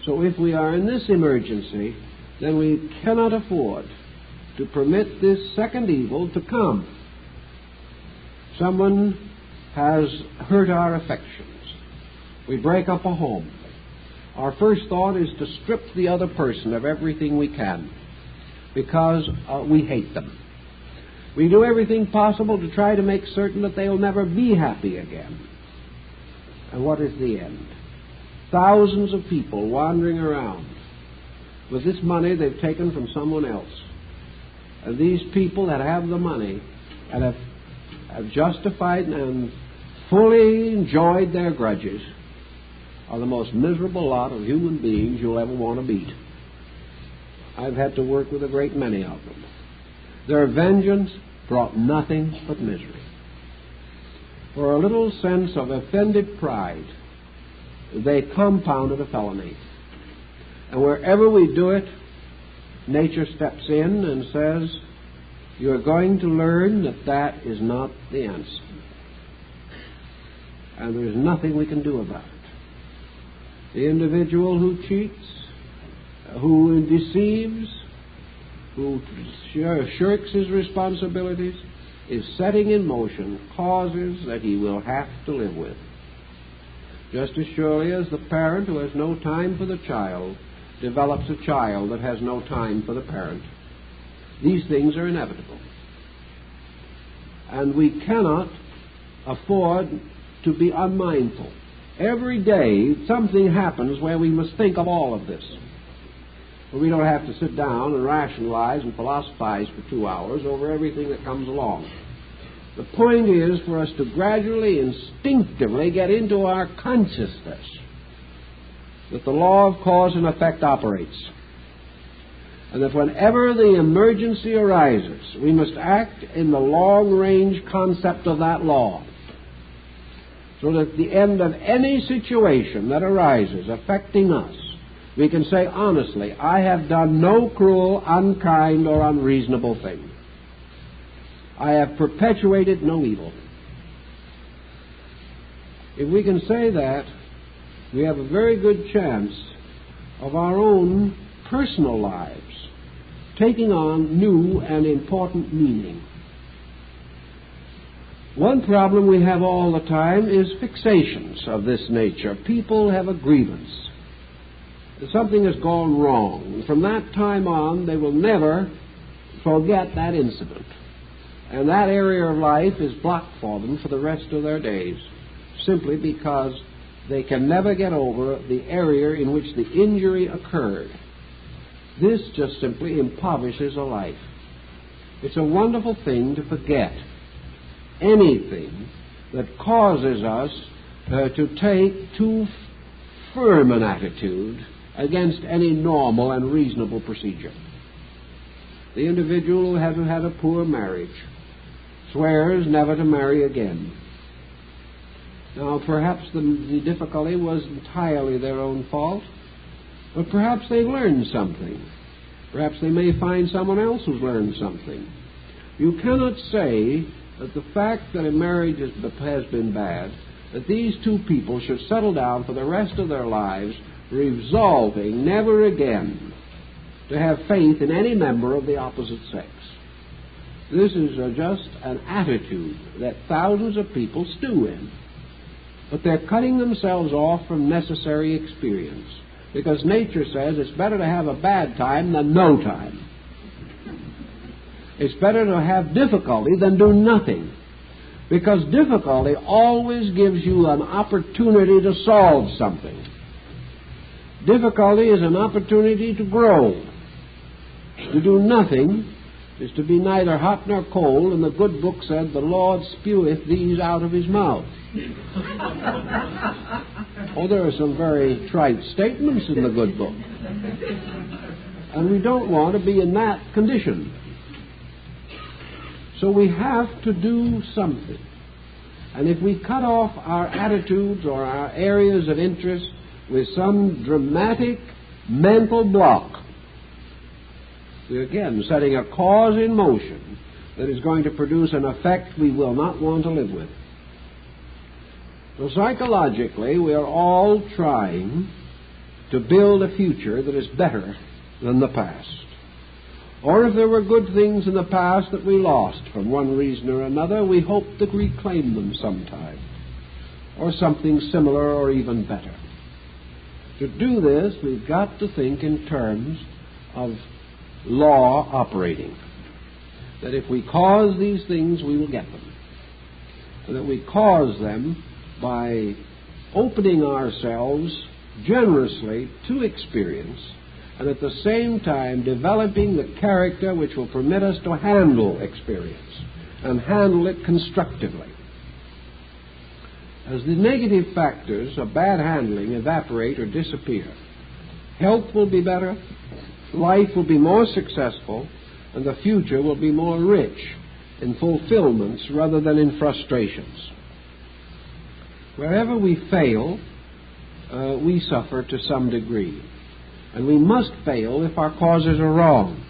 So if we are in this emergency, then we cannot afford to permit this second evil to come. Someone has hurt our affections. We break up a home. Our first thought is to strip the other person of everything we can, because we hate them. We do everything possible to try to make certain that they'll never be happy again. And what is the end? Thousands of people wandering around with this money they've taken from someone else. And these people that have the money and have justified and fully enjoyed their grudges are the most miserable lot of human beings you'll ever want to beat. I've had to work with a great many of them. Their vengeance brought nothing but misery. For a little sense of offended pride, they compounded a felony. And wherever we do it, nature steps in and says, you're going to learn that that is not the answer. And there's nothing we can do about it. The individual who cheats, who deceives, who shirks his responsibilities, is setting in motion causes that he will have to live with. Just as surely as the parent who has no time for the child develops a child that has no time for the parent. These things are inevitable. And we cannot afford to be unmindful. Every day something happens where we must think of all of this. But we don't have to sit down and rationalize and philosophize for 2 hours over everything that comes along. The point is for us to gradually, instinctively get into our consciousness that the law of cause and effect operates. And that whenever the emergency arises, we must act in the long-range concept of that law. So that at the end of any situation that arises affecting us, we can say honestly, I have done no cruel, unkind, or unreasonable thing. I have perpetuated no evil. If we can say that, we have a very good chance of our own personal lives taking on new and important meaning. One problem we have all the time is fixations of this nature. People have a grievance. Something has gone wrong. From that time on, they will never forget that incident. And that area of life is blocked for them for the rest of their days, simply because they can never get over the area in which the injury occurred. This just simply impoverishes a life. It's a wonderful thing to forget anything that causes us to take too firm an attitude against any normal and reasonable procedure. The individual who has had a poor marriage swears never to marry again. Now, perhaps the difficulty was entirely their own fault, but perhaps they learned something. Perhaps they may find someone else who's learned something. You cannot say that the fact that a marriage has been bad, that these two people should settle down for the rest of their lives resolving never again to have faith in any member of the opposite sex. This is just an attitude that thousands of people stew in. But they're cutting themselves off from necessary experience, because nature says it's better to have a bad time than no time. It's better to have difficulty than do nothing, because difficulty always gives you an opportunity to solve something. Difficulty is an opportunity to grow. To do nothing is to be neither hot nor cold, and the good book said, "The Lord speweth these out of his mouth." Oh, there are some very trite statements in the good book. And we don't want to be in that condition. So we have to do something. And if we cut off our attitudes or our areas of interest with some dramatic mental block, we're again setting a cause in motion that is going to produce an effect we will not want to live with. So psychologically, we are all trying to build a future that is better than the past. Or if there were good things in the past that we lost for one reason or another, we hope to reclaim them sometime, or something similar or even better. To do this, we've got to think in terms of law operating. That if we cause these things, we will get them. And that we cause them by opening ourselves generously to experience, and at the same time developing the character which will permit us to handle experience and handle it constructively. As the negative factors of bad handling evaporate or disappear, health will be better, life will be more successful, and the future will be more rich in fulfillments rather than in frustrations. Wherever we fail, we suffer to some degree. And we must fail if our causes are wrong.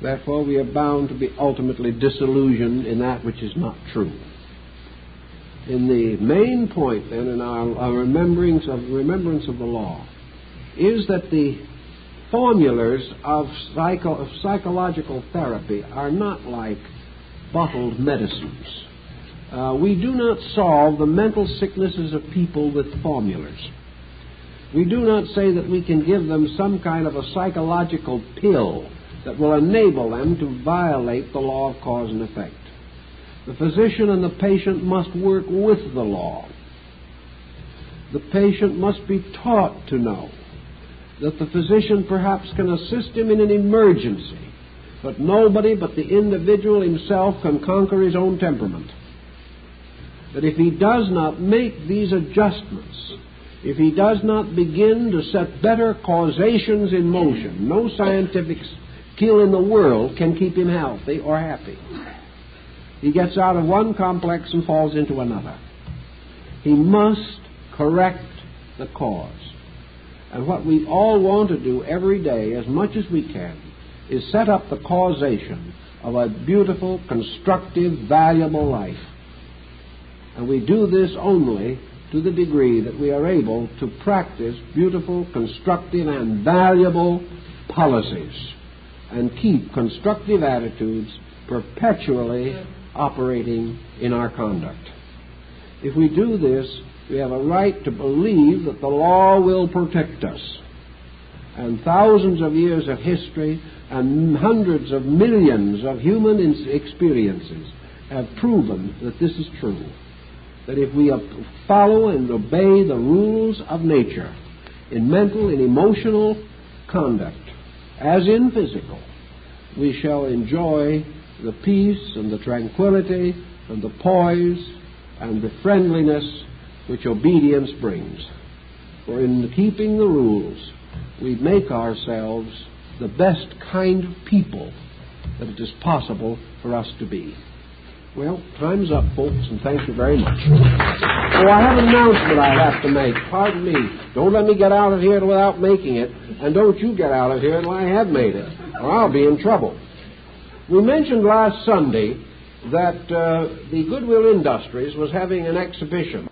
Therefore, we are bound to be ultimately disillusioned in that which is not true. In the main point, then, in our remembrance of the law, is that the formulas of psychological therapy are not like bottled medicines. We do not solve the mental sicknesses of people with formulas. We do not say that we can give them some kind of a psychological pill that will enable them to violate the law of cause and effect. The physician and the patient must work with the law. The patient must be taught to know that the physician perhaps can assist him in an emergency, but nobody but the individual himself can conquer his own temperament. That if he does not make these adjustments, if he does not begin to set better causations in motion, no scientific skill in the world can keep him healthy or happy. He gets out of one complex and falls into another. He must correct the cause. And what we all want to do every day, as much as we can, is set up the causation of a beautiful, constructive, valuable life. And we do this only to the degree that we are able to practice beautiful, constructive, and valuable policies and keep constructive attitudes perpetually operating in our conduct. If we do this, we have a right to believe that the law will protect us. And thousands of years of history and hundreds of millions of human experiences have proven that this is true. That if we follow and obey the rules of nature in mental and emotional conduct, as in physical, we shall enjoy the peace and the tranquility and the poise and the friendliness which obedience brings. For in keeping the rules, we make ourselves the best kind of people that it is possible for us to be. Well, time's up, folks, and thank you very much. Oh, I have an announcement I have to make. Pardon me. Don't let me get out of here without making it, and don't you get out of here until I have made it, or I'll be in trouble. We mentioned last Sunday that the Goodwill Industries was having an exhibition.